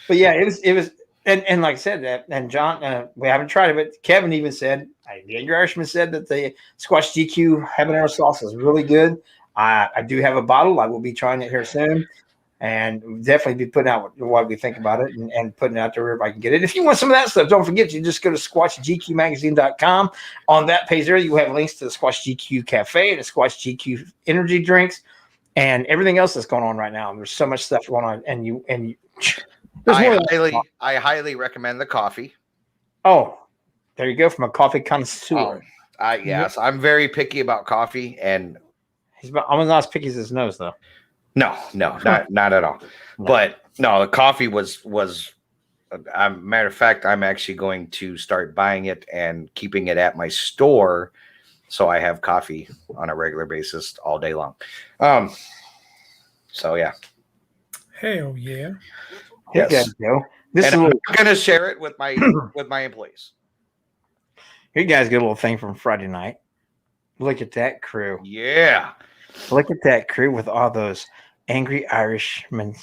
But yeah, it was, and like I said, that, and John, we haven't tried it, but Kevin even said, the Angry Irishman said that the Squash GQ habanero sauce is really good. I do have a bottle. I will be trying it here soon. And we'll definitely be putting out what we think about it and putting it out there where everybody can get it. If you want some of that stuff, don't forget, you just go to squashgqmagazine.com. On that page there, you have links to the Squash GQ Cafe and the Squash GQ energy drinks and everything else that's going on right now. There's so much stuff going on. I highly recommend the coffee. Oh, there you go, from a coffee connoisseur. Yes, I'm very picky about coffee, and I'm not as picky as his nose, though. No, not at all. No. But no, the coffee was. Matter of fact, I'm actually going to start buying it and keeping it at my store, so I have coffee on a regular basis all day long. So yeah. Hell yeah. Yes. I'm gonna share it with my employees. You guys get a little thing from Friday night. Look at that crew. Yeah. Look at that crew with all those Angry Irishman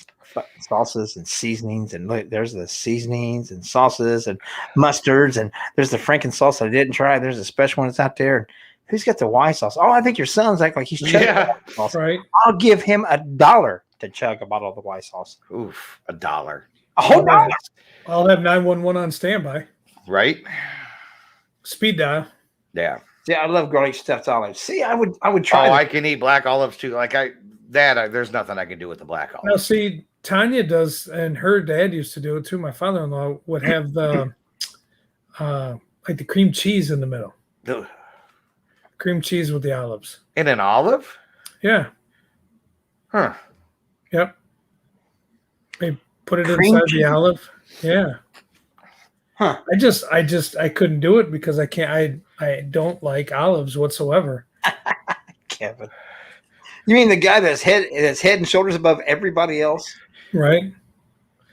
sauces and seasonings. And look, there's the seasonings and sauces and mustards. And there's the Franken sauce I didn't try. There's a special one that's out there. Who's got the Y sauce? Oh, I think your son's acting like he's chugging sauce. Right. I'll give him $1 to chug a bottle of the Y sauce. Oof, $1. A whole $1. I'll have 911 on standby. Right. Speed dial. Yeah. Yeah, I love garlic stuffed olives. See, I would try. Oh, I can eat black olives too. There's nothing I can do with the black olives. Now, see, Tanya does, and her dad used to do it too. My father-in-law would have the like the cream cheese in the middle. Ugh. Cream cheese with the olives. In an olive? Yeah. Huh. Yep. They put it Cream inside cheese? the olive. Yeah. Huh. I couldn't do it because I don't like olives whatsoever. Kevin. You mean the guy that's head and shoulders above everybody else? Right.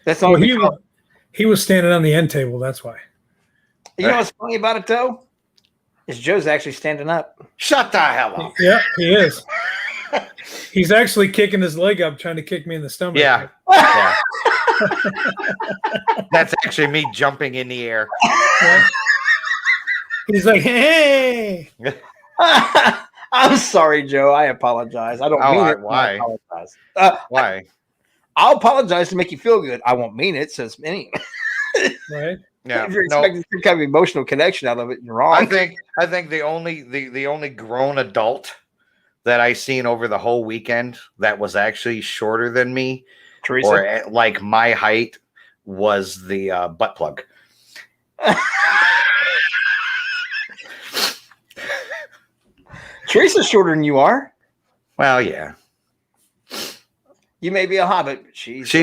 That's all he was standing on the end table, that's why. You know what's funny about it though? Is Joe's actually standing up. Shut the hell up. Yeah, he is. He's actually kicking his leg up, trying to kick me in the stomach. Yeah. Yeah. That's actually me jumping in the air. Yeah. He's like, hey. I'm sorry, Joe. I apologize. I don't mean it. Why? I apologize. Why? I'll apologize to make you feel good. I won't mean it. So it's anyway. Right. Yeah. If you're expecting some kind of emotional connection out of it, you're wrong. I think the only grown adult that I seen over the whole weekend that was actually shorter than me, Teresa, or like my height, was the butt plug. Teresa's shorter than you are. Well, yeah. You may be a hobbit, but she's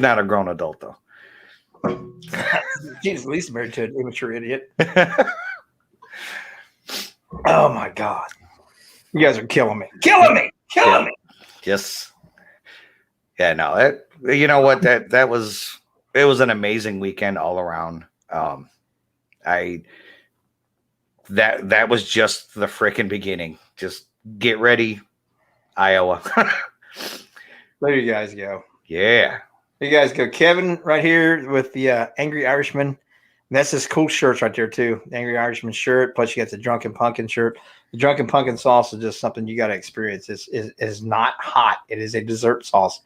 not a grown adult though. she's at least married to an immature idiot. Oh my God. You guys are killing me. Killing me. Yes. Yeah, no, you know what, it was an amazing weekend all around. That was just the freaking beginning. Just get ready, Iowa. There you guys go. Yeah. There you guys go. Kevin right here with the Angry Irishman That's this cool shirts right there too. The Angry Irishman shirt. Plus, you got the Drunken Pumpkin shirt. The Drunken Pumpkin sauce is just something you got to experience. It's not hot. It is a dessert sauce,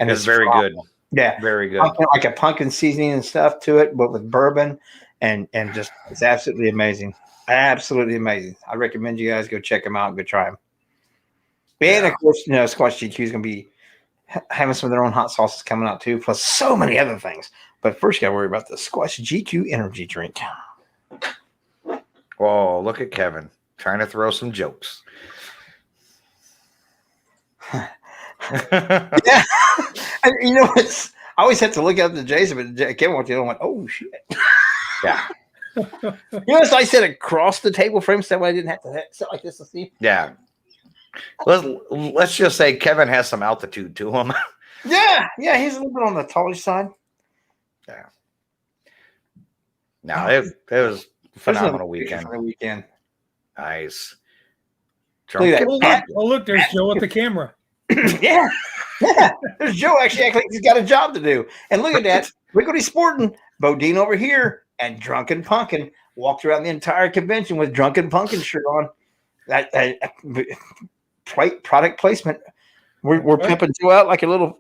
and It's very good. Yeah, Very good. like a pumpkin seasoning and stuff to it, but with bourbon, and just it's absolutely amazing. Absolutely amazing. I recommend you guys go check them out and go try them. And of course, Squash GQ is going to be having some of their own hot sauces coming out too, plus so many other things. But first, you got to worry about the Squash GQ energy drink. Oh, look at Kevin trying to throw some jokes. Yeah, and you know what? I always have to look up to Jason, but Kevin went to and went, "Oh shit!" Yeah, So I said across the table frame, so I didn't have to sit like this to see. yeah. Let's just say Kevin has some altitude to him. Yeah, he's a little bit on the tallish side. Yeah. No, it was a phenomenal weekend. Nice. Look at that. Oh, look, there's Joe at the camera. Yeah. There's Joe actually acting like he's got a job to do. And look at that. Look what he's sporting. Bodine over here and Drunken Pumpkin walked around the entire convention with Drunken Pumpkin shirt on. That product placement. We're pimping Joe out like a little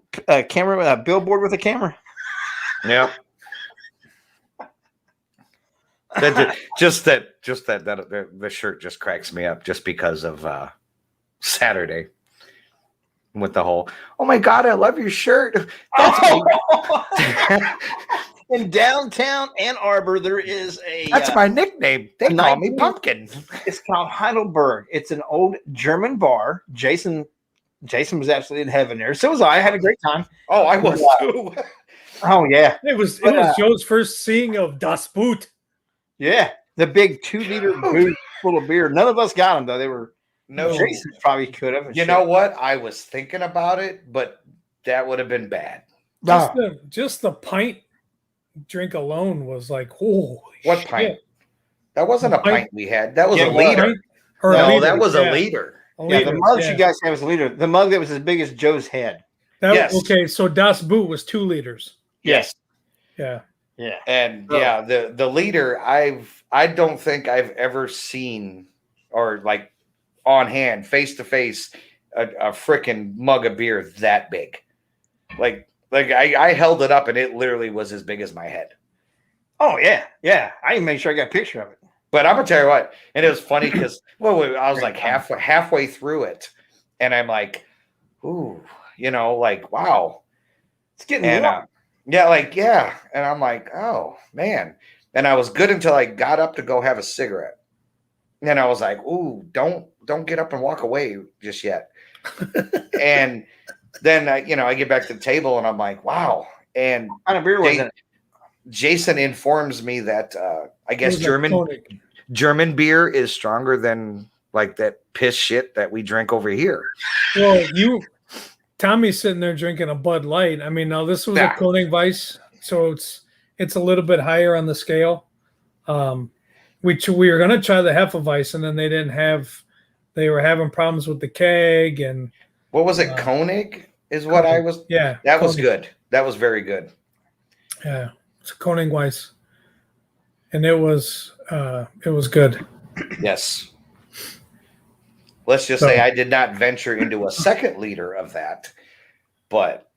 camera, a billboard with a camera. Yeah. The shirt just cracks me up just because of Saturday with the whole, oh my God, I love your shirt. In downtown Ann Arbor, there is that's my nickname. They call me Pumpkin. It's called Heidelberg. It's an old German bar. Jason was absolutely in heaven there. So was I. I had a great time. Oh, I was too. Oh yeah. It was Joe's first seeing of Das Boot. Yeah, the big 2-liter booth full of beer. None of us got them though. They were Jason probably could have. You know what? I was thinking about it, but that would have been bad. Just the pint drink alone was like, holy what shit. Pint? That wasn't a pint we had. That was a liter. liter. No, that was a liter. The mugs you guys had was a liter. The mug that was as big as Joe's head. Okay, so Das Boot was 2 liters. Yes. Yeah. Yeah. And the liter, I don't think I've ever seen or like on hand, face to face, a freaking mug of beer that big. Like I held it up and it literally was as big as my head. Oh yeah. Yeah. I even made sure I got a picture of it. But I'm gonna tell you what, and it was funny because I was like halfway through it, and I'm like, ooh, like wow, it's getting warm. And I'm like, oh man, and I was good until I got up to go have a cigarette, and I was like, ooh, don't get up and walk away just yet, and then I get back to the table and I'm like, wow, and what kind of beer was it? Jason informs me that I guess German beer is stronger than like that piss shit that we drink over here. Well, Tommy's sitting there drinking a Bud Light. I mean, now this was a Koenig Weiss, so it's a little bit higher on the scale. We were going to try the Hefeweiss, and then they were having problems with the keg. And what was it? Koenig is what I was. Yeah, that was good. That was very good. Yeah, it's a Koenig Weiss, and it was good. Yes. Let's just say I did not venture into a second liter of that, but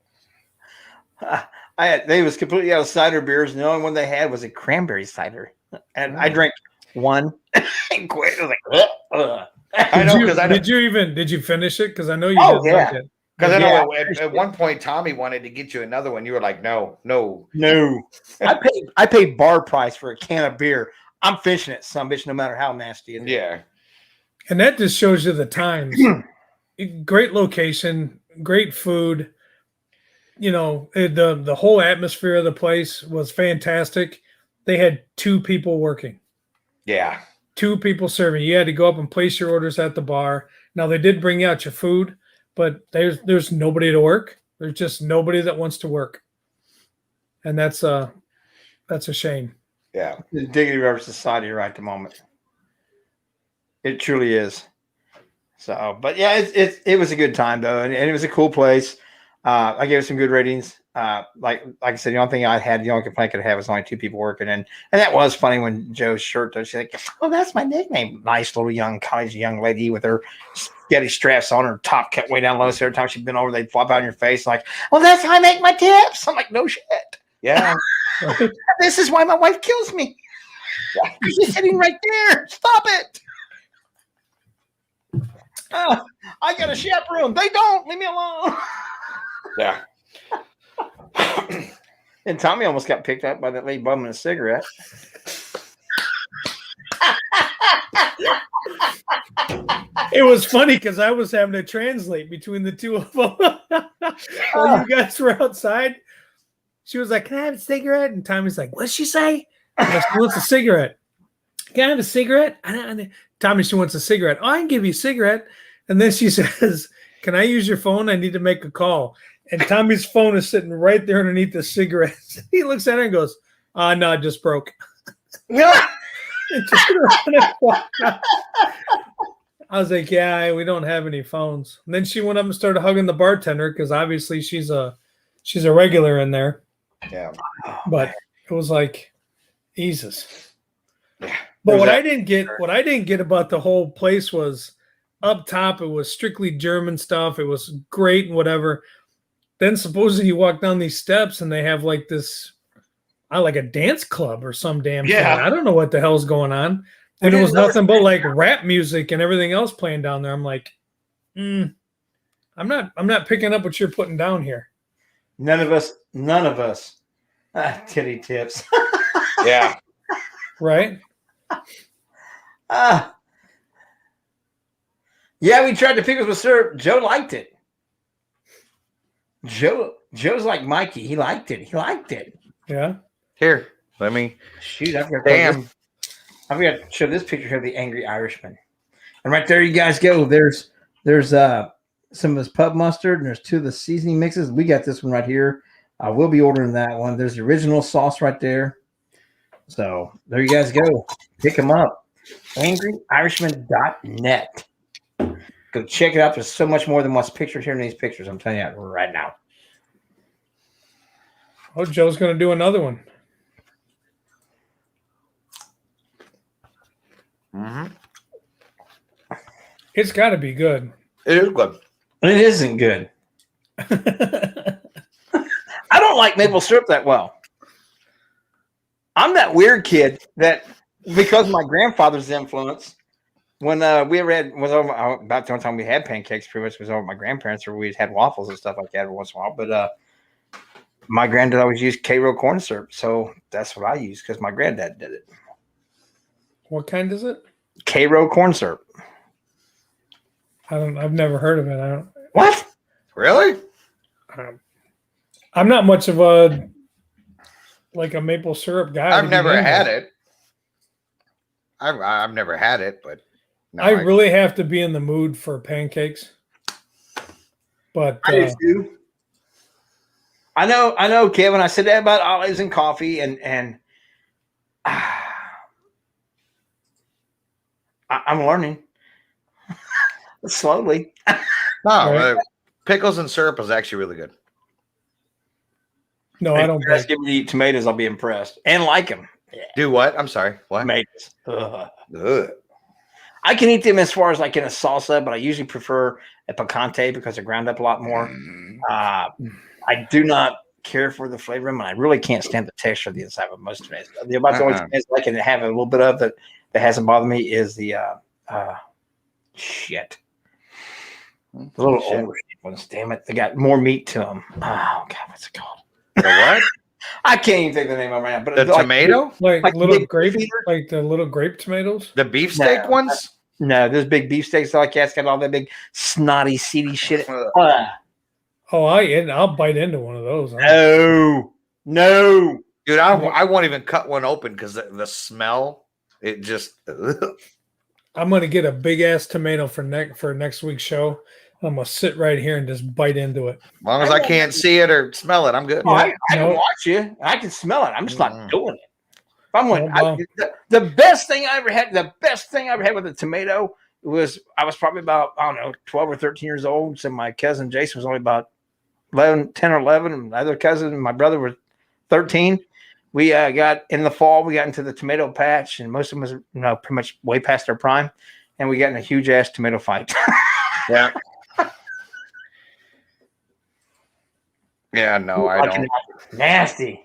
they was completely out of cider beers, and the only one they had was a cranberry cider, and I drank one and quit. I was like, I know. Did you finish it? Because I know you. Oh yeah. Because I know at one point Tommy wanted to get you another one. You were like, no. I paid bar price for a can of beer. I'm finishing it, some bitch, no matter how nasty it is. Yeah. And that just shows you the times. Great location, great food. The whole atmosphere of the place was fantastic. They had 2 people working. Yeah. 2 people serving. You had to go up and place your orders at the bar. Now they did bring out your food, but there's nobody to work. There's just nobody that wants to work. And that's a shame. Yeah. The dignity of our society right at the moment. It truly is. So, but yeah, it was a good time though, and it was a cool place. I gave it some good ratings. like I said, the only thing I had, the only complaint I could have was only 2 people working, and that was funny when Joe's shirt. She's like, "Oh, that's my nickname." Nice little young college young lady with her spaghetti straps on, her top kept way down low. So every time she'd been over, they'd flop out in your face. Like, "Well, that's how I make my tips." I'm like, "No shit." Yeah. This is why my wife kills me. She's sitting right there. Stop it. I got a chaperone. They don't. Leave me alone. Yeah. And Tommy almost got picked up by that lady bumming a cigarette. It was funny because I was having to translate between the two of them. While you guys were outside, she was like, "Can I have a cigarette?" And Tommy's like, "What'd she say?" She wants a cigarette. "Can I have a cigarette?" Tommy, she wants a cigarette. "Oh, I can give you a cigarette." And then she says, "Can I use your phone? I need to make a call." And Tommy's phone is sitting right there underneath the cigarettes. He looks at her and goes, "No, it just broke." Yeah. I was like, "Yeah, we don't have any phones." And then she went up and started hugging the bartender because obviously she's a regular in there. Yeah. But it was like, Jesus. Yeah. But what I didn't get about the whole place was up top, it was strictly German stuff. It was great and whatever. Then supposedly you walk down these steps and they have like this, like a dance club or some damn thing. I don't know what the hell's going on. And it was nothing but like rap music and everything else playing down there. I'm like, I'm not picking up what you're putting down here. None of us. Titty tips. Yeah. Right? Yeah, we tried the pickles with syrup. Joe liked it. Joe's like Mikey. He liked it. Yeah. Here, let me. Shoot, I've got Damn. to show this picture here of the Angry Irishman. And right there you guys go. There's some of this pub mustard, and there's 2 of the seasoning mixes. We got this one right here. We'll be ordering that one. There's the original sauce right there. So there you guys go. Pick them up. AngryIrishman.net. Go check it out. There's so much more than what's pictured here in these pictures. I'm telling you that right now. Oh, Joe's going to do another one. Mm-hmm. It's got to be good. It is good. It isn't good. I don't like maple syrup that well. I'm that weird kid that, because of my grandfather's influence, when we was over about the only time we had pancakes, pretty much was over at my grandparents, or we had waffles and stuff like that every once in a while. But my granddad always used K-Row corn syrup, so that's what I use because my granddad did it. What kind is it? K-Row corn syrup. I've never heard of it. What? Really? I'm not much of a maple syrup guy. I've never had it. I've never had it, but no, I really have to be in the mood for pancakes. But I do too. I know, Kevin. I said that about olives and coffee, and I'm learning slowly. no, pickles and syrup is actually really good. No, I don't. If you guys give me to eat tomatoes, I'll be impressed and like them. Yeah. Do what? I'm sorry. What? Tomatoes. Ugh. I can eat them as far as like in a salsa, but I usually prefer a picante because they're ground up a lot more. I do not care for the flavor of them, and I really can't stand the texture of the inside of most tomatoes. The only tomatoes I can have a little bit of that hasn't bothered me is the shit. The little older ones, damn it. They got more meat to them. Oh, God, what's it called? The what? I can't even think of the name of it right now. But the tomato? Like little grape, like the little grape tomatoes? The beefsteak ones? No, those big beefsteaks like that's got all that big snotty, seedy shit. Oh, I'll bite into one of those. No. Dude, I won't even cut one open because the smell, it just... I'm going to get a big-ass tomato for next week's show. I'm going to sit right here and just bite into it. As long as I can't see it or smell it, I'm good. I can watch you. I can smell it. I'm just not doing it. The best thing I ever had with a tomato was I was probably about, 12 or 13 years old. So my cousin Jason was only about 10 or 11, and my other cousin and my brother were 13. We got in the fall, we got into the tomato patch, and most of them was pretty much way past their prime, and we got in a huge ass tomato fight. Yeah. Yeah, no, I don't. Nasty.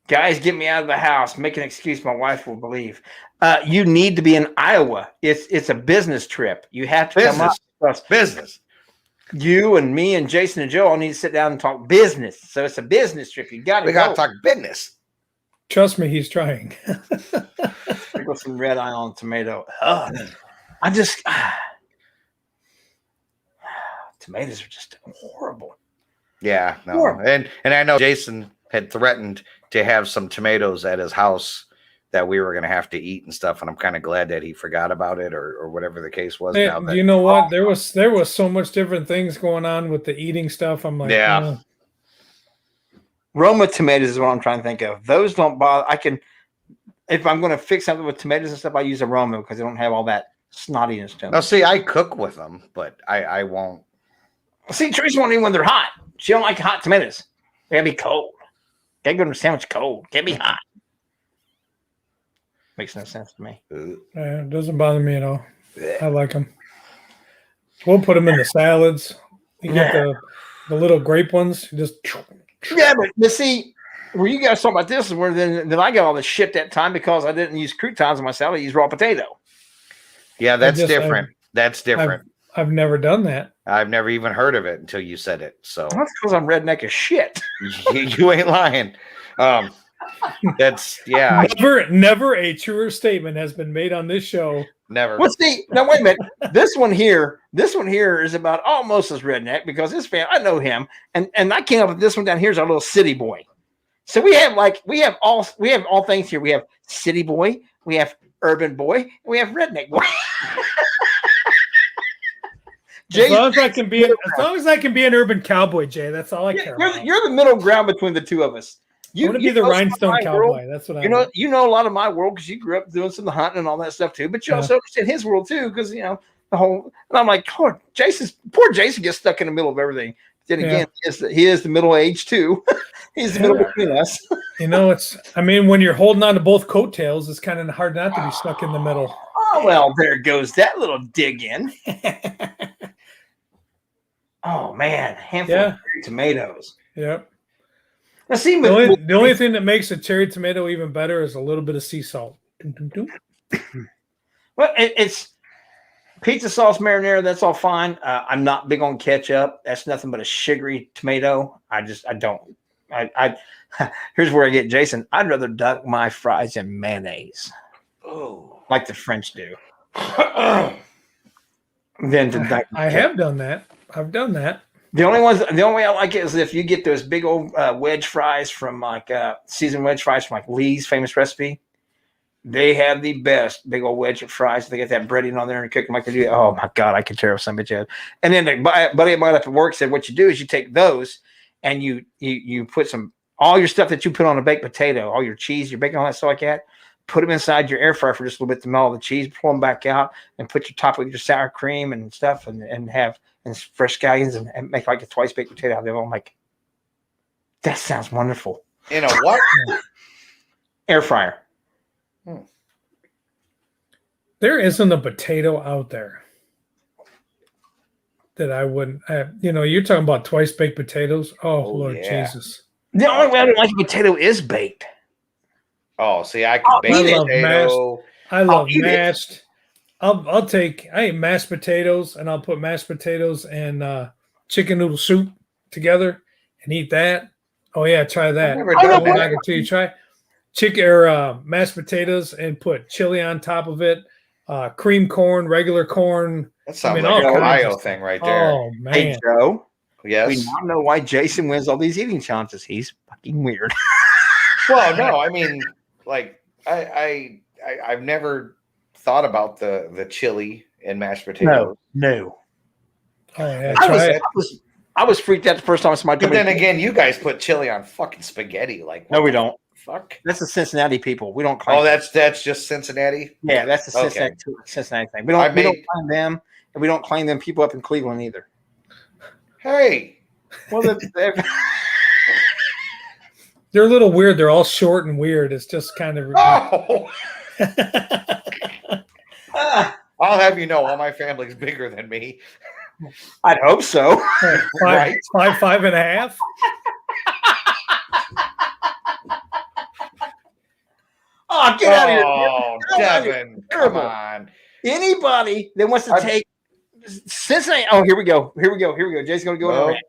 Guys, get me out of the house. Make an excuse my wife will believe. You need to be in Iowa. It's a business trip. You have to come up. Business. You and me and Jason and Joe all need to sit down and talk business. So it's a business trip. You got to. We got to talk business. Trust me, he's trying. Sprinkle some red eye on tomato. Tomatoes are just horrible. Yeah, no, and I know Jason had threatened to have some tomatoes at his house that we were going to have to eat and stuff, and I'm kind of glad that he forgot about it or whatever the case was. Hey, you know what? There was so much different things going on with the eating stuff. I'm like, yeah. Roma tomatoes is what I'm trying to think of. Those don't bother. If I'm going to fix something with tomatoes and stuff, I use Aroma because they don't have all that snottiness to them. Now, see, I cook with them, but I won't. See, Teresa won't eat when they're hot. She don't like hot tomatoes. They gotta be cold. Gotta go to a sandwich cold. Can't be hot. Makes no sense to me. It doesn't bother me at all. I like them. We'll put them in the salads. You get the little grape ones. Just but see, where you guys talk about this is where then I got all this shit that time because I didn't use croutons on my salad. I used raw potato. Yeah, that's different. That's different. I've never done that. I've never even heard of it until you said it. So that's because I'm redneck as shit. You ain't lying. That's Never a truer statement has been made on this show. Never. Well, see, now wait a minute. This one here is about almost as redneck because this fan, I know him, and I came up with this one down here is our little city boy. So we have all things here. We have city boy, we have urban boy, and we have redneck boy. Jay, as long as I can be an urban cowboy, Jay, that's all I care about. You're the middle ground between the two of us. I want to be the rhinestone cowboy. That's what I want. You know a lot of my world because you grew up doing some of the hunting and all that stuff too. But you also understand his world too because the whole. And I'm like, poor Jason gets stuck in the middle of everything. Then again, he is the middle age too. He's the middle between us. When you're holding on to both coattails, it's kind of hard not to be stuck in the middle. Oh well, there goes that little dig in. Oh man, handful of cherry tomatoes. Yep. Now, see, the only thing that makes a cherry tomato even better is a little bit of sea salt. Well, it's pizza sauce marinara. That's all fine. I'm not big on ketchup. That's nothing but a sugary tomato. I don't. Here's where I get Jason. I'd rather dunk my fries in mayonnaise. Oh, like the French do. Than to dunk. I have done that. I've done that. The only way I like it is if you get those big old wedge fries from seasoned wedge fries from Lee's famous recipe. They have the best big old wedge of fries. They get that breading on there and cook them like they do. Oh my God, I can tear up some bitch. And then the buddy of mine up at work said, what you do is you take those and you put all your stuff that you put on a baked potato, all your cheese, your bacon, all that stuff like that. Put them inside your air fryer for just a little bit to melt all the cheese. Pull them back out and put your top with your sour cream and stuff, and have fresh scallions and make like a twice baked potato out of them. I'm like, that sounds wonderful. In a what? Air fryer. There isn't a potato out there that I wouldn't. You're talking about twice baked potatoes. Oh Lord Jesus! The only way I don't like a potato is baked. Oh, see, I can bake potato. I love mashed. I eat mashed potatoes, and I'll put mashed potatoes and chicken noodle soup together and eat that. Oh yeah, try that. I've never done that. I can tell you, try chicken or mashed potatoes and put chili on top of it. Cream corn, regular corn. That sounds like an Ohio thing right there. Oh man, hey Joe. Yes. We now know why Jason wins all these eating challenges. He's fucking weird. Well, no, I mean, like I've never thought about the chili and mashed potatoes. No. Oh yeah, I was freaked out the first time somebody told me. But then again, you guys put chili on fucking spaghetti. Like, no, we don't. Fuck. That's the Cincinnati people. We don't claim. Oh, that's just Cincinnati. Yeah, that's the Cincinnati thing. We don't claim them, and we don't claim them people up in Cleveland either. Hey. Well, They're a little weird. They're all short and weird. It's just kind of. Oh, ah, I'll have you know, all my family's bigger than me. I'd hope so. Right. Five and a half. Oh, get out of here. Oh, Get out of here. Devin, come Terrible. on. Anybody that wants to take Cincinnati. Oh, here we go. Jay's going to go in a rant.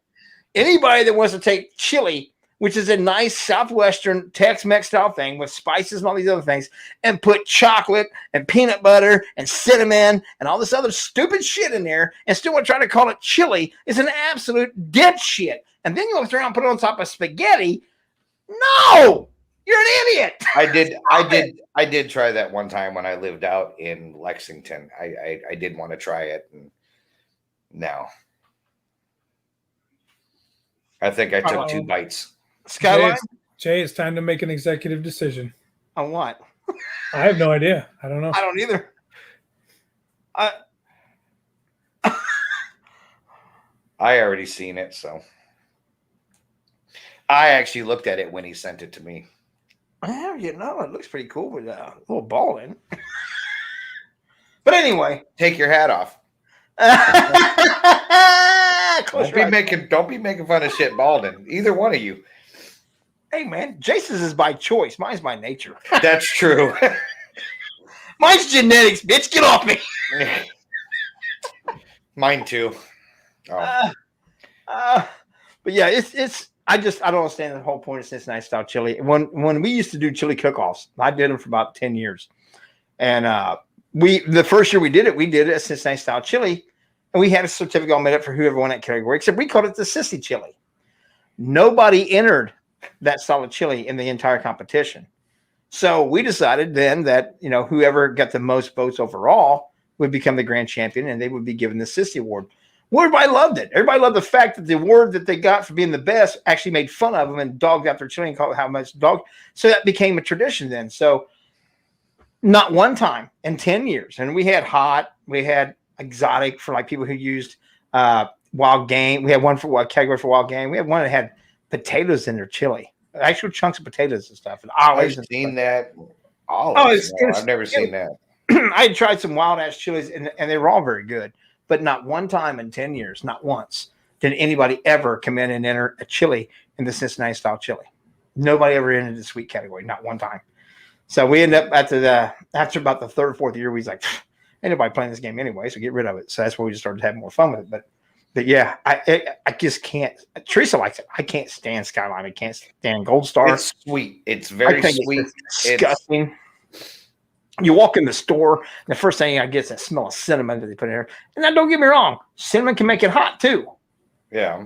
Anybody that wants to take chili, which is a nice Southwestern Tex-Mex style thing with spices and all these other things, and put chocolate and peanut butter and cinnamon and all this other stupid shit in there and still want to try to call it chili is an absolute dipshit. And then you want to throw and put it on top of spaghetti. No, you're an idiot. I did try that one time when I lived out in Lexington. I did want to try it. And no. I think I took 2 bites. Skyline? Jay, it's time to make an executive decision. On what? I have no idea. I don't know. I don't either. I already seen it, so I actually looked at it when he sent it to me. Well, you know, it looks pretty cool with a little ball in. But anyway, take your hat off. Don't be making fun of shit balding. Either one of you. Hey man, Jason's is by choice. Mine's by nature. That's true. Mine's genetics, bitch. Get off me. Mine too. Oh. But yeah, it's. I don't understand the whole point of Cincinnati style chili. When we used to do chili cook-offs, I did them for about 10 years, and the first year we did it at Cincinnati style chili. And we had a certificate all made up for whoever won that category, except we called it the sissy chili. Nobody entered that style of chili in the entire competition. So we decided then that, you know, whoever got the most votes overall would become the grand champion and they would be given the sissy award. Well, everybody loved it. Everybody loved the fact that the award that they got for being the best actually made fun of them and dogged out their chili and called it how much dog. So that became a tradition then. So not one time in 10 years. And we had hot, we had exotic for like people who used wild game. We had one for category for wild game. We had one that had potatoes in their chili, actual chunks of potatoes and stuff. And olives. I've seen that. Olives. I've never seen that. I had tried some wild ass chilies and they were all very good, but not one time in 10 years, not once did anybody ever come in and enter a chili in the Cincinnati style chili. Nobody ever entered the sweet category, not one time. So we ended up after about the third or fourth year, we was like, ain't nobody playing this game anyway, so get rid of it. So that's where we just started having more fun with it. But yeah, I just can't. Teresa likes it. I can't stand Skyline. I can't stand Gold Star. It's sweet. It's very sweet. It's disgusting. You walk in the store, the first thing I get is that smell of cinnamon that they put in there. And now, don't get me wrong, cinnamon can make it hot too. Yeah.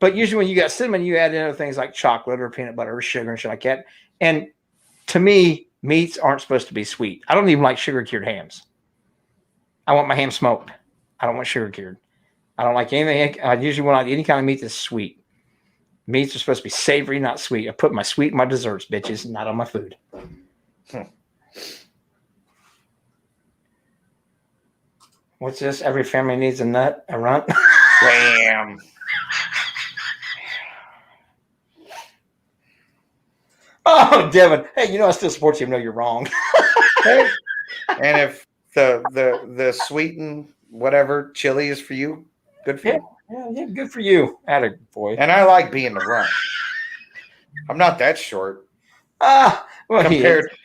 But usually when you got cinnamon, you add in other things like chocolate or peanut butter or sugar and shit like that. And to me, meats aren't supposed to be sweet. I don't even like sugar cured hams. I want my ham smoked. I don't want sugar cured. I don't like anything. I usually want any kind of meat that's sweet. Meats are supposed to be savory, not sweet. I put my sweet in my desserts, bitches, not on my food. What's this? Every family needs a nut, a runt. Damn. Oh, Devin. Hey, you know I still support you even though you're wrong. Hey. And if the sweetened whatever chili is for you, good for you. Yeah, good for you. Atta boy. And I like being the runt. I'm not that short. Well,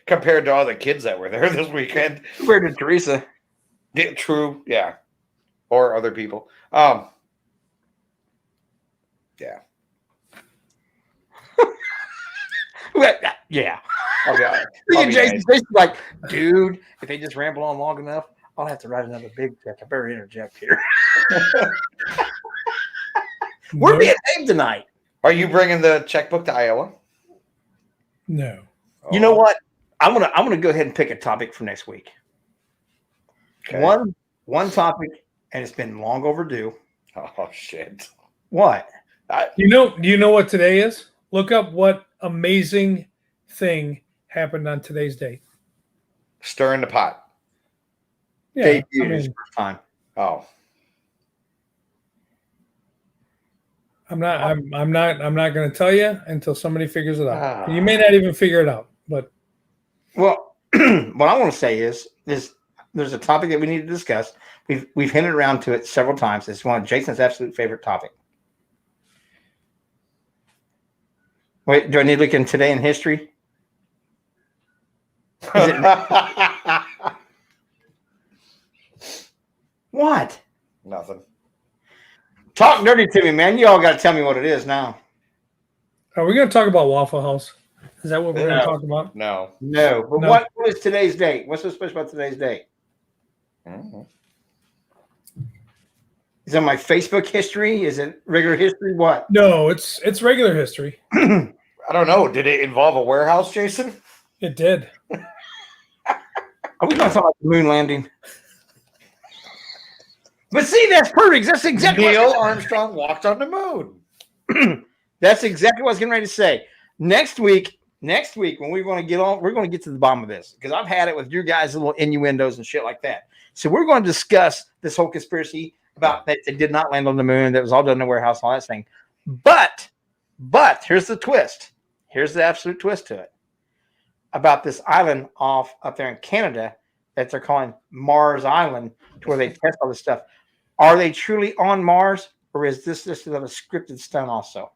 compared to all the kids that were there this weekend. Compared to Teresa. Yeah, true, yeah. Or other people. Yeah. Yeah. Jason's like, dude, if they just ramble on long enough, I'll have to write another big check. I better interject here. We're being named tonight. Are you bringing the checkbook to Iowa? No. You know what? I'm gonna go ahead and pick a topic for next week. Okay. One topic, and it's been long overdue. Oh shit! What? You know what today is? Look up what amazing thing happened on today's date. Stirring the pot. Yeah, first time. Oh. I'm not going to tell you until somebody figures it out. You may not even figure it out, but Well, what I want to say is there's a topic that we need to discuss. We've hinted around to it several times. It's one of Jason's absolute favorite topic. Wait, do I need to look in today in history? Is it what? Nothing. Talk dirty to me, man. You all got to tell me what it is now. are we going to talk about Waffle House? Is that what we're going to talk about? No. No, but No. what is today's date? What's so special about today's date? Mm-hmm. Is it my Facebook history? Is it regular history? What? No, it's regular history. I don't know. Did it involve a warehouse, Jason? It did. Are we going to talk about the moon landing? But see, that's perfect. That's exactly Neil Armstrong walked on the moon. That's exactly what I was getting ready to say. Next week, when we're going to get on, we're going to get to the bottom of this because I've had it with your guys' little innuendos and shit like that. So we're going to discuss this whole conspiracy about that it did not land on the moon, that was all done in a warehouse, all that thing. But here's the twist. Here's the absolute twist to it. About this island up there in Canada that they're calling Mars Island, to where they test all this stuff. Are they truly on Mars, or is this just another scripted stunt also?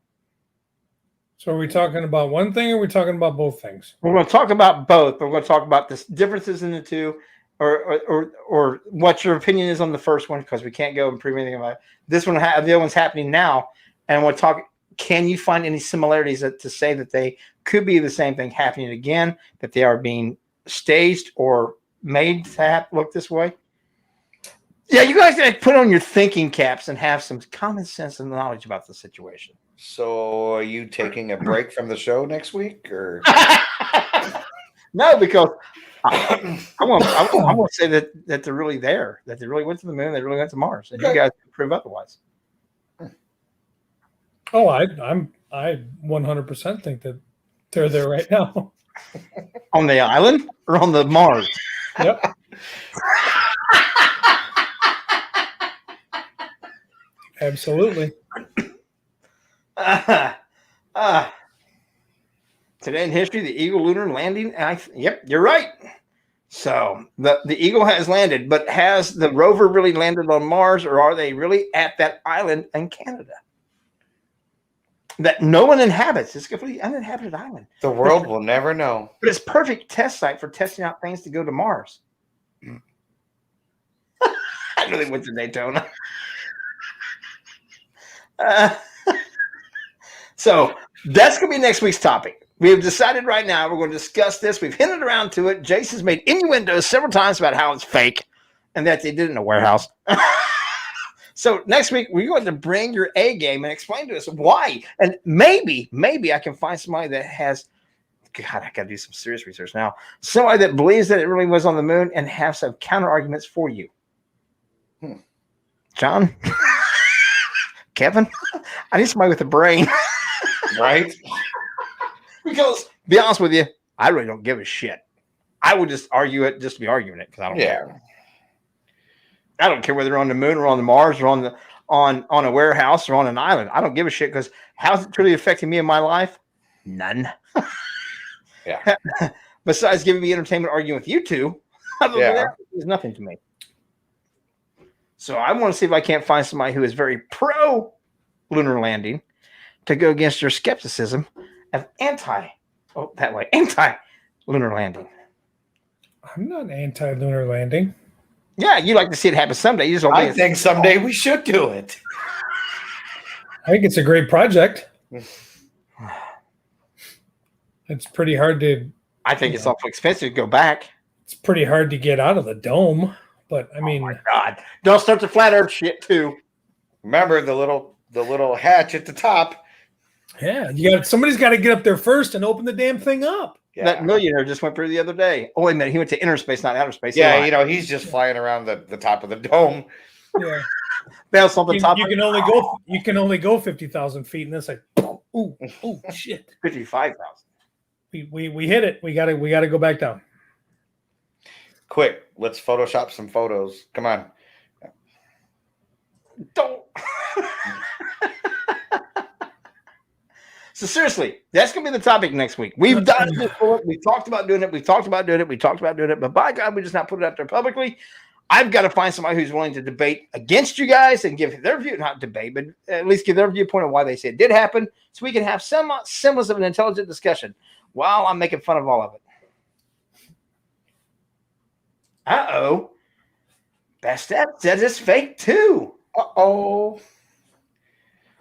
So are we talking about one thing, or are we talking about both things? We're going to talk about both, but we're going to talk about the differences in the two, or what your opinion is on the first one, because we can't go and prove anything about it. This one, the other one's happening now, and we'll talk. Can you find any similarities to say that they could be the same thing happening again, that they are being staged or made to look this way? Yeah, you guys got to put on your thinking caps and have some common sense and knowledge about the situation. So are you taking a break from the show next week, or No, because I want to say that they're really there, that they really went to the moon, they really went to Mars, and you guys can prove otherwise. Oh, I 100% think that they're there right now. On the island or on the Mars? Yep. Absolutely. Today in history, the Eagle lunar landing. Yep, you're right. So the Eagle has landed, but has the rover really landed on Mars, or are they really at that island in Canada that no one inhabits? It's a completely uninhabited island. the world will never know? But it's perfect test site for testing out things to go to Mars. I know they went to Daytona. So that's going to be next week's topic. We have decided right now we're going to discuss this. We've hinted around to it. Jason's made innuendos several times about how it's fake and that they did it in a warehouse. So next week, we're going to bring your A game and explain to us why. And maybe I can find somebody that has, God, I got to do some serious research now. Somebody that believes that it really was on the moon and have some counter arguments for you. John? Kevin? I need somebody with a brain. Right? Because, be honest with you, I really don't give a shit. I would just argue it just to be arguing it because I don't care. I don't care whether they're on the moon or on the Mars or on a warehouse or on an island. I don't give a shit because how's it truly affecting me in my life? None. Yeah. Besides giving me entertainment arguing with you two, other than that, it's nothing to me. So I want to see if I can't find somebody who is very pro lunar landing to go against your skepticism of anti lunar landing. I'm not anti-lunar landing. Yeah, you like to see it happen someday. You just don't I think someday we should do it. I think it's a great project. It's pretty hard to. I think it's awful expensive to go back. It's pretty hard to get out of the dome, but I mean, Oh my God, don't start the flat Earth shit too. Remember the little hatch at the top. yeah, somebody's got to get up there first and open the damn thing up. Yeah. That millionaire just went through the other day. Oh wait a minute, he went to inner space, not outer space. Yeah, he's just flying around the top of the dome. Yeah, Bounced on the top. you can only go 50,000 feet, and it's like, ooh, shit. 55,000. We hit it. We gotta go back down. Quick, let's Photoshop some photos. Come on. Don't. So seriously, that's going to be the topic next week. We've done it before. We've talked about doing it. We've talked about doing it. But by God, we just not put it out there publicly. I've got to find somebody who's willing to debate against you guys and give their view, not debate, but at least give their viewpoint of why they say it did happen, so we can have some semblance of an intelligent discussion while I'm making fun of all of it. Uh-oh. Bastet says it's fake too. Uh-oh.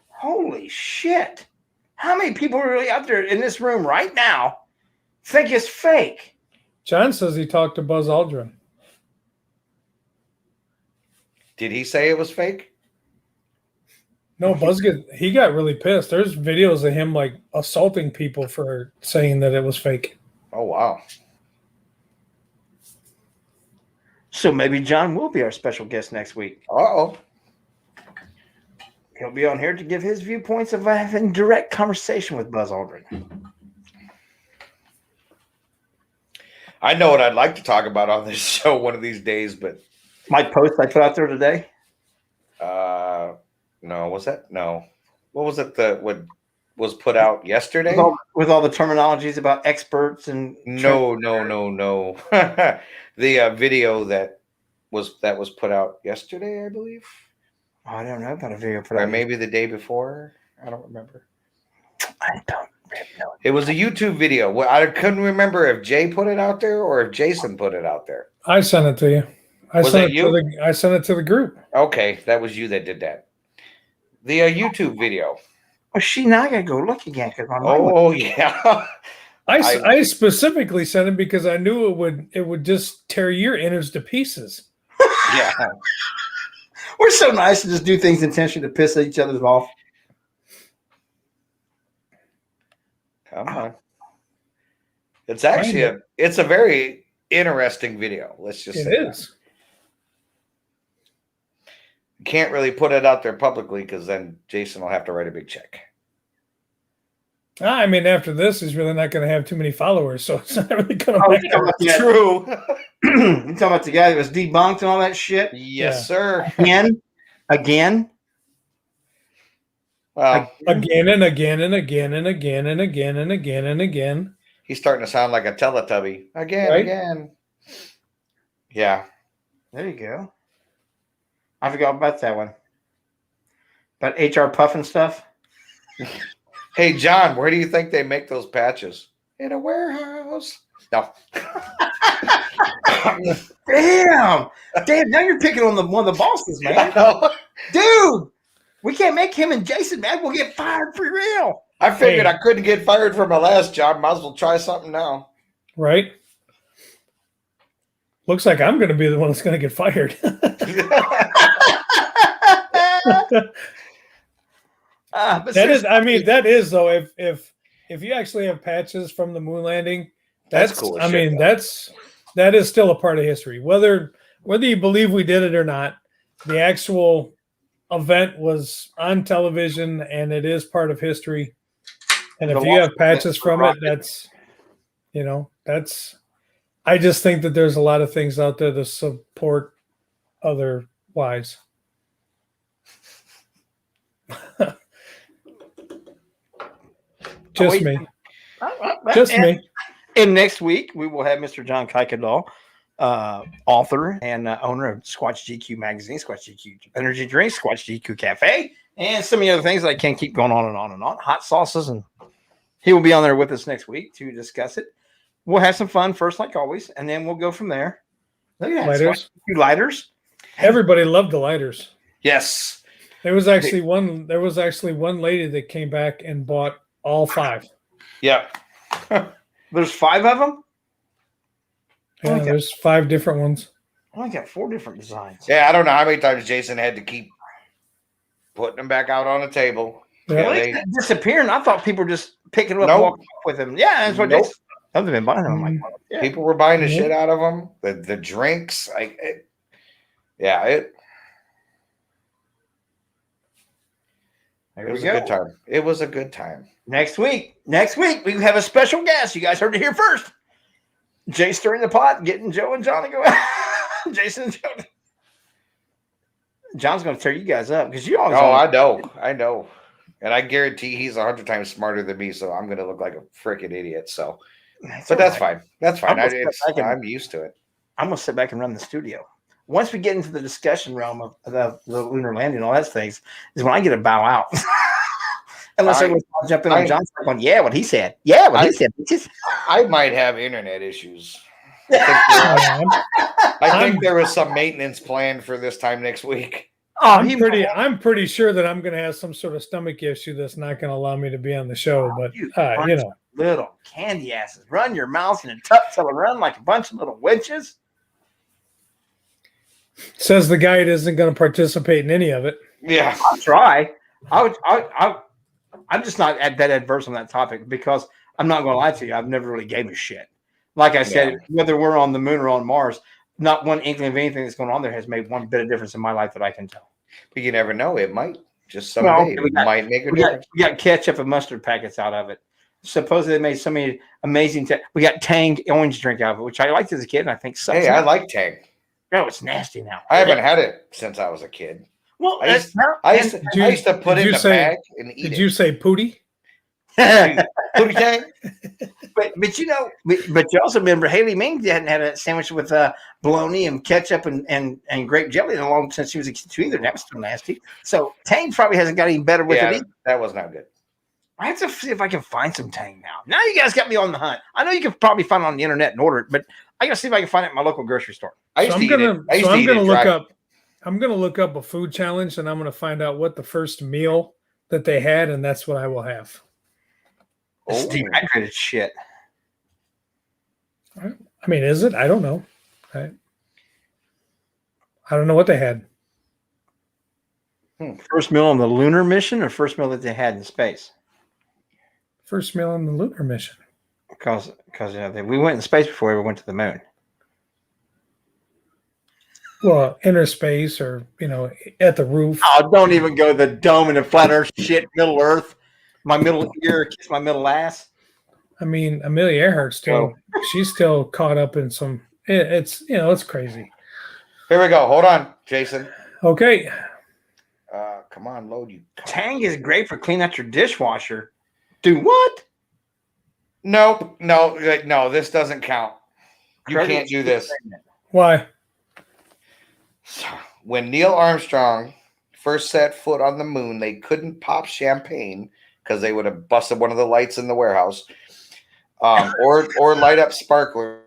Holy shit. How many people are really out there in this room right now think it's fake? John says he talked to Buzz Aldrin. Did he say it was fake? No, he got really pissed. There's videos of him like assaulting people for saying that it was fake. Oh, wow. So maybe John will be our special guest next week. Uh-oh. He'll be on here to give his viewpoints of having direct conversation with Buzz Aldrin. I know what I'd like to talk about on this show one of these days, but My post I put out there today. No, was that? No. What was it that was put out yesterday? With all the terminologies about experts and No. The video that was put out yesterday, I believe. Oh, I don't know about a video put Or out. maybe the day before. I don't remember. I don't know. It was a YouTube video. Well, I couldn't remember if Jay put it out there or if Jason put it out there. I sent it to you. I sent it to the group. Okay, that was you that did that. The YouTube video. Well, now I gotta go look again because my mind Oh yeah. I specifically sent it because I knew it would just tear your innards to pieces. Yeah. We're so nice to just do things intentionally to piss each other off. Come on. It's actually it's a very interesting video. Let's just say it is. Can't really put it out there publicly because then Jason will have to write a big check. I mean, after this, he's really not going to have too many followers, so it's not really going to matter. True. You talking about the guy that was debunked and all that shit? Yes, sir. Again. Well, again and again and again and again and again and again and again. He's starting to sound like a Teletubby. Again. Yeah. There you go. I forgot about that one. About HR Puff and stuff. Hey, John, where do you think they make those patches? In a warehouse. No. Damn. Now you're picking on one of the bosses, man. Dude, we can't make him and Jason mad. We'll get fired for real. I figured I couldn't get fired from my last job. Might as well try something now. Right? Looks like I'm going to be the one that's going to get fired. That is though. If you actually have patches from the moon landing, that's cool. I mean, that is still a part of history. Whether you believe we did it or not, the actual event was on television and it is part of history. And if you have patches from it, that's. I just think that there's a lot of things out there to support otherwise. Just me. And next week, we will have Mr. John Kuykendall, author and owner of Squatch GQ Magazine, Squatch GQ Energy Drinks, Squatch GQ Cafe, and so many other things that I can't keep going on and on and on. Hot sauces, and he will be on there with us next week to discuss it. We'll have some fun first, like always, and then we'll go from there. Look at that. Lighters. Everybody loved the lighters. Yes. There was actually one lady that came back and bought all 5. Yeah. There's 5 of them? Yeah, there's 5 different ones. I only got 4 different designs. Yeah, I don't know how many times Jason had to keep putting them back out on the table. Yeah, they disappearing. I thought people were just picking them up and walking off with them. Yeah, that's what Jason. I've been buying them. I'm like, yeah. People were buying the shit out of them. The drinks, it was a good time. It was a good time. Next week, we have a special guest. You guys heard it here first. Jay stirring the pot, getting Joe and Johnny going. Jason and Joe. John's going to tear you guys up because you always. Oh, I know. And I guarantee he's 100 times smarter than me, so I'm going to look like a freaking idiot. So, That's but all that's right. fine. That's fine. I'm gonna sit back and- I'm used to it. I'm going to sit back and run the studio. Once we get into the discussion realm of the lunar landing and all that things, is when I get to bow out. Unless everyone's jumping on John's going, yeah, what he said. Yeah, what he said. I might have internet issues. I think there was some maintenance planned for this time next week. I'm pretty sure that I'm going to have some sort of stomach issue that's not going to allow me to be on the show. But you know, little candy asses, run your mouths in a tuck till and run like a bunch of little witches. Says the guy that isn't going to participate in any of it. Yeah, I'll try. I'm just not that adverse on that topic because I'm not going to lie to you. I've never really gave a shit. Like I said, whether we're on the moon or on Mars, not one inkling of anything that's going on there has made one bit of difference in my life that I can tell. But you never know. It might just someday might make a difference. We got ketchup and mustard packets out of it. Supposedly they made so many amazing. We got Tang orange drink out of it, which I liked as a kid, and I think sucks. Hey, I like Tang. No, it's nasty now. I haven't had it since I was a kid. Well, I used to put it in the bag and eat it. Did you say Pootie? Pootie Tang? But you know, but you also remember Haley Ming hadn't had a sandwich with bologna and ketchup and grape jelly in a long since she was a kid too either. That was still nasty. So Tang probably hasn't got any better with it either. That was not good. I have to see if I can find some Tang now. Now you guys got me on the hunt. I know you can probably find it on the internet and order it, but I gotta see if I can find it at my local grocery store. I'm gonna look up a food challenge and I'm gonna find out what the first meal that they had, and that's what I will have. It's dehydrated shit. I mean, is it? I don't know. I don't know what they had. First meal on the lunar mission or first meal that they had in space? First meal on the lunar mission. Because we went in space before we ever went to the moon. Well, inner space or, at the roof. Oh, don't even go the dome and the flat earth shit, Middle Earth. My middle ear, kiss my middle ass. I mean, Amelia Earhart she's still caught up in some, it's crazy. Here we go. Hold on, Jason. Okay. Come on, load you. Tang is great for cleaning out your dishwasher. Do what? Nope. No, this doesn't count. You can't do this. Why? When Neil Armstrong first set foot on the moon, they couldn't pop champagne because they would have busted one of the lights in the warehouse, or light up sparkler.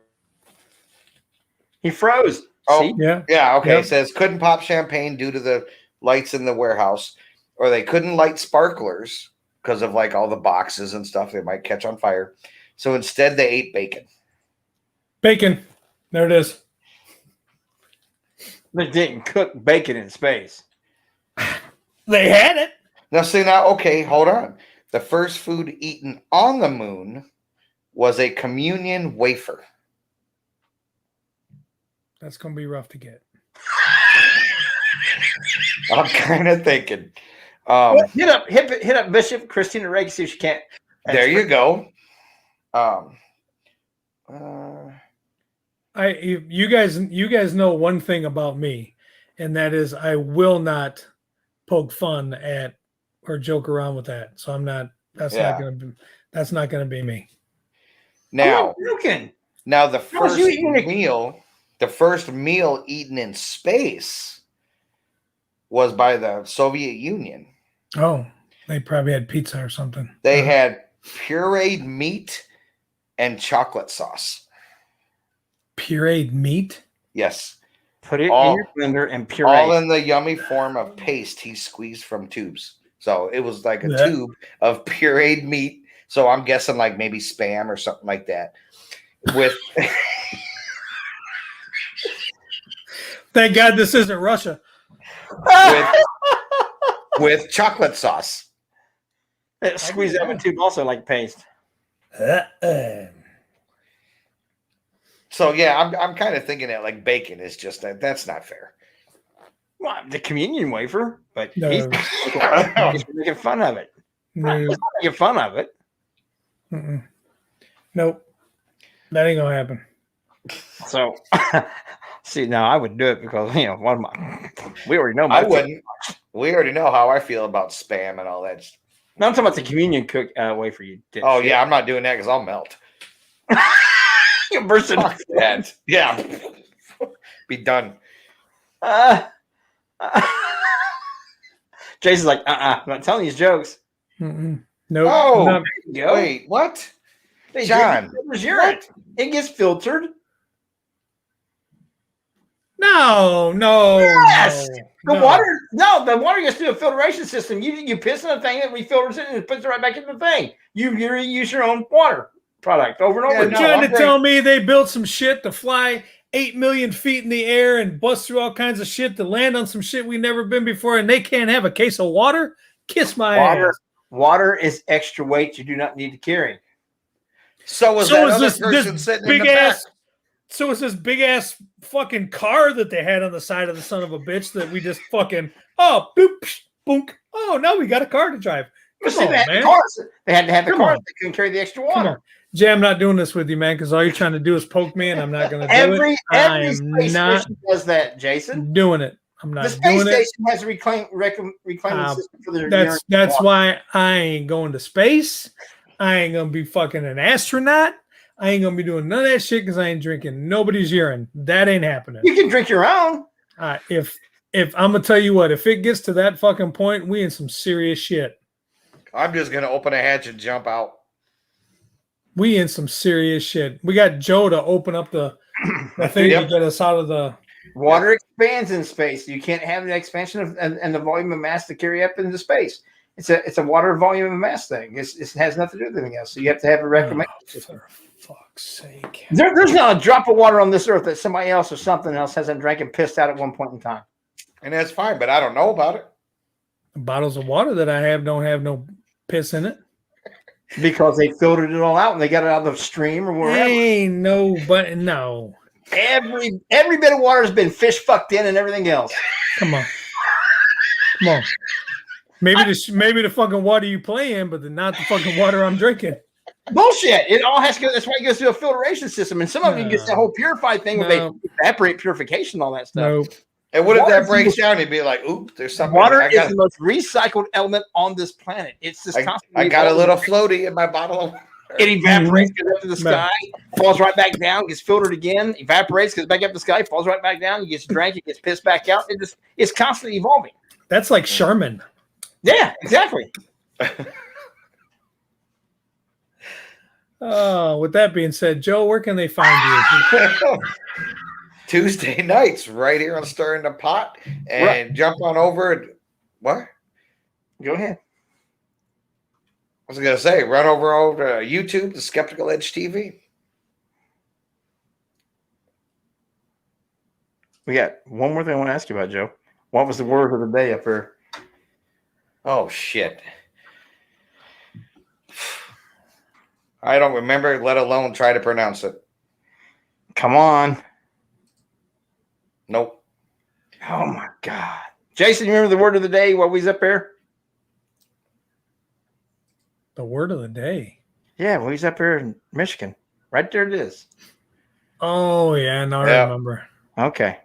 He froze. Oh, see? yeah. Okay, Yep. It says couldn't pop champagne due to the lights in the warehouse, or they couldn't light sparklers because of like all the boxes and stuff. They might catch on fire. So instead, they ate bacon. Bacon. There it is. They didn't cook bacon in space. They had it. Okay, hold on. The first food eaten on the moon was a communion wafer. That's going to be rough to get. I'm kind of thinking. Hit up Bishop Christina Ray, see if she can't. There you go. You guys know one thing about me, and that is I will not poke fun at or joke around with that. So I'm not. That's not going to be me. Now, the first meal eaten in space was by the Soviet Union. Oh, they probably had pizza or something. They had pureed meat and chocolate sauce. Pureed meat? Yes. Put it in your blender and puree. All in the yummy form of paste he squeezed from tubes. So it was like a tube of pureed meat. So I'm guessing like maybe Spam or something like that. With Thank God this isn't Russia. with chocolate sauce. Squeeze out of a tube also like paste. So yeah, I'm kind of thinking that like bacon is just that's not fair. Well, the communion wafer, but No. he's making fun of it. No. He's not making fun of it. Mm-mm. Nope. That ain't gonna happen. So, see, now I would do it because we already know. I wouldn't. We already know how I feel about Spam and all that. No, I'm talking about the communion cook wafer. You did. Oh yeah, I'm not doing that because I'll melt. You burst into Fuck that. Yeah, be done. Jason's like, I'm not telling you his jokes. Mm-mm. Nope. Oh, Not- There you go. wait, what? They John, drink urine. It gets filtered. no. Yes! no, The no. the water gets through a filtration system. You piss in a thing, it refilters it, and it puts it right back in the thing. You use your own water product over and over Yeah, again. no, Trying I'm to tell me they built some shit to fly 8 million feet in the air and bust through all kinds of shit to land on some shit we've never been before, and they can't have a case of water? Kiss my ass. Water is extra weight you do not need to carry. So was So that is other this person sitting in big the back? ass? So is this big ass fucking car that they had on the side of the son of a bitch that we just fucking boop, psh, boonk. Oh, now we got a car to drive. But Come see, on, they had man. the cars. They had to have the Come cars. on. They couldn't carry the extra Come water. on. Jay, I'm not doing this with you, man, because all you're trying to do is poke me, and I'm not going to do Every it. I space am not station does that, Jason. doing it. I'm The not space doing it. station has a reclaiming system for their That's water. why I ain't going to space. I ain't gonna be fucking an astronaut. I ain't gonna be doing none of that shit because I ain't drinking nobody's urine. That ain't happening. You can drink your own. If I'm gonna tell you what, if it gets to that fucking point, we in some serious shit. I'm just gonna open a hatch and jump out. We in some serious shit. We got Joe to open up the thing Yep. to get us out of the. Water expands in space. You can't have the expansion of and the volume of mass to carry up into space. It's a water volume of mass thing. It has nothing to do with anything else. So you have to have a reclamation system. For fuck's sake! There's not a drop of water on this earth that somebody else or something else hasn't drank and pissed out at one point in time. And that's fine, but I don't know about it. The bottles of water that I have don't have no piss in it. Because they filtered it all out and they got it out of the stream or wherever. Ain't no, but no. Every bit of water has been fish fucked in and everything else. Come on. Maybe the fucking water you play in, but not the fucking water I'm drinking. Bullshit. It all has to go. That's why it goes through a filtration system. And some of it gets the whole purified thing where they evaporate purification and all that stuff. Nope. And what if Water that breaks down? It'd be like, oop, there's something. Water I is got, the most recycled element on this planet. It's just constantly. I got a evolving. little floaty in my bottle of water. It evaporates, goes up to the sky, falls right back down, gets filtered again, evaporates, goes back up the sky, falls right back down, it gets drank, it gets pissed back out. It's constantly evolving. That's like Charmin. Yeah, exactly. Oh, with that being said, Joe, where can they find you? Tuesday nights, right here on Stirring the Pot, and jump on over. And, what? Go ahead. I was gonna say, run over to YouTube, the Skeptical Edge TV. We got one more thing I want to ask you about, Joe. What was the word of the day up there? Oh shit! I don't remember, let alone try to pronounce it. Come on. Nope. Oh my God. Jason, you remember the word of the day while we was up there? The word of the day. Yeah, when we was up here in Michigan. Right there it is. Oh, yeah. Now I remember. Okay.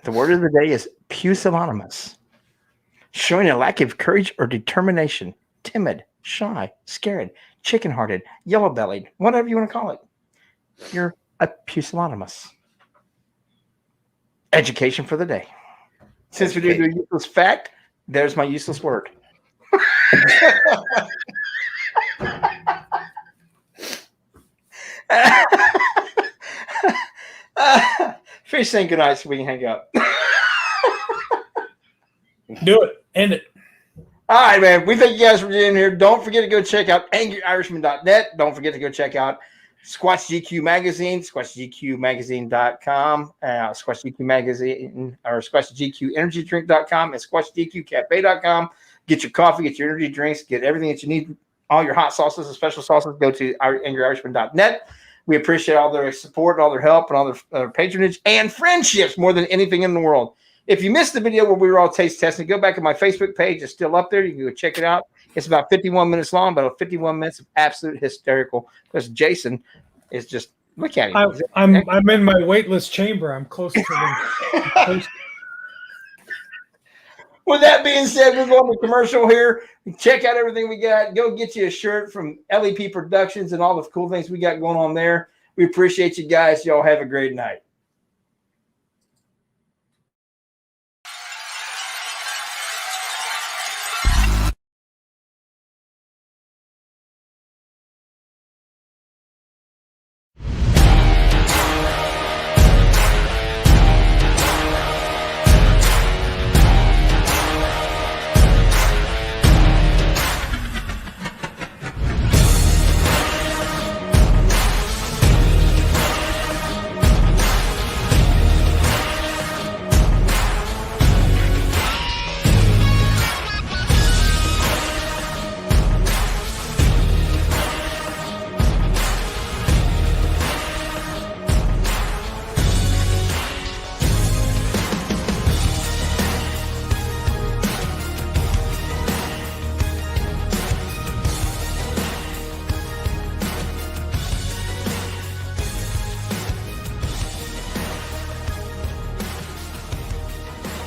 The word of the day is pusillanimous. Showing a lack of courage or determination. Timid, shy, scared, chicken-hearted, yellow-bellied, whatever you want to call it. You're a pusillanimous. Education for the day. Since we did a useless fact, there's my useless word. Fish saying good night so we can hang up. Do it. End it. All right, man. We thank you guys for being here. Don't forget to go check out angryirishman.net. Don't forget to go check out Squatch GQ Magazine, SquatchGQMagazine.com, Squatch GQ Magazine, or SquatchGQEnergyDrink.com, and SquatchGQCafe.com. Get your coffee, get your energy drinks, get everything that you need, all your hot sauces and special sauces. Go to angryirishman.net. We appreciate all their support, all their help, and all their patronage and friendships more than anything in the world. If you missed the video where we were all taste testing, go back to my Facebook page. It's still up there. You can go check it out. It's about 51 minutes long, but 51 minutes of absolute hysterical. Because Jason is just, look at him. I'm in my weightless chamber. I'm close to them. With that being said, we're going to commercial here. Check out everything we got. Go get you a shirt from LEP Productions and all the cool things we got going on there. We appreciate you guys. Y'all have a great night.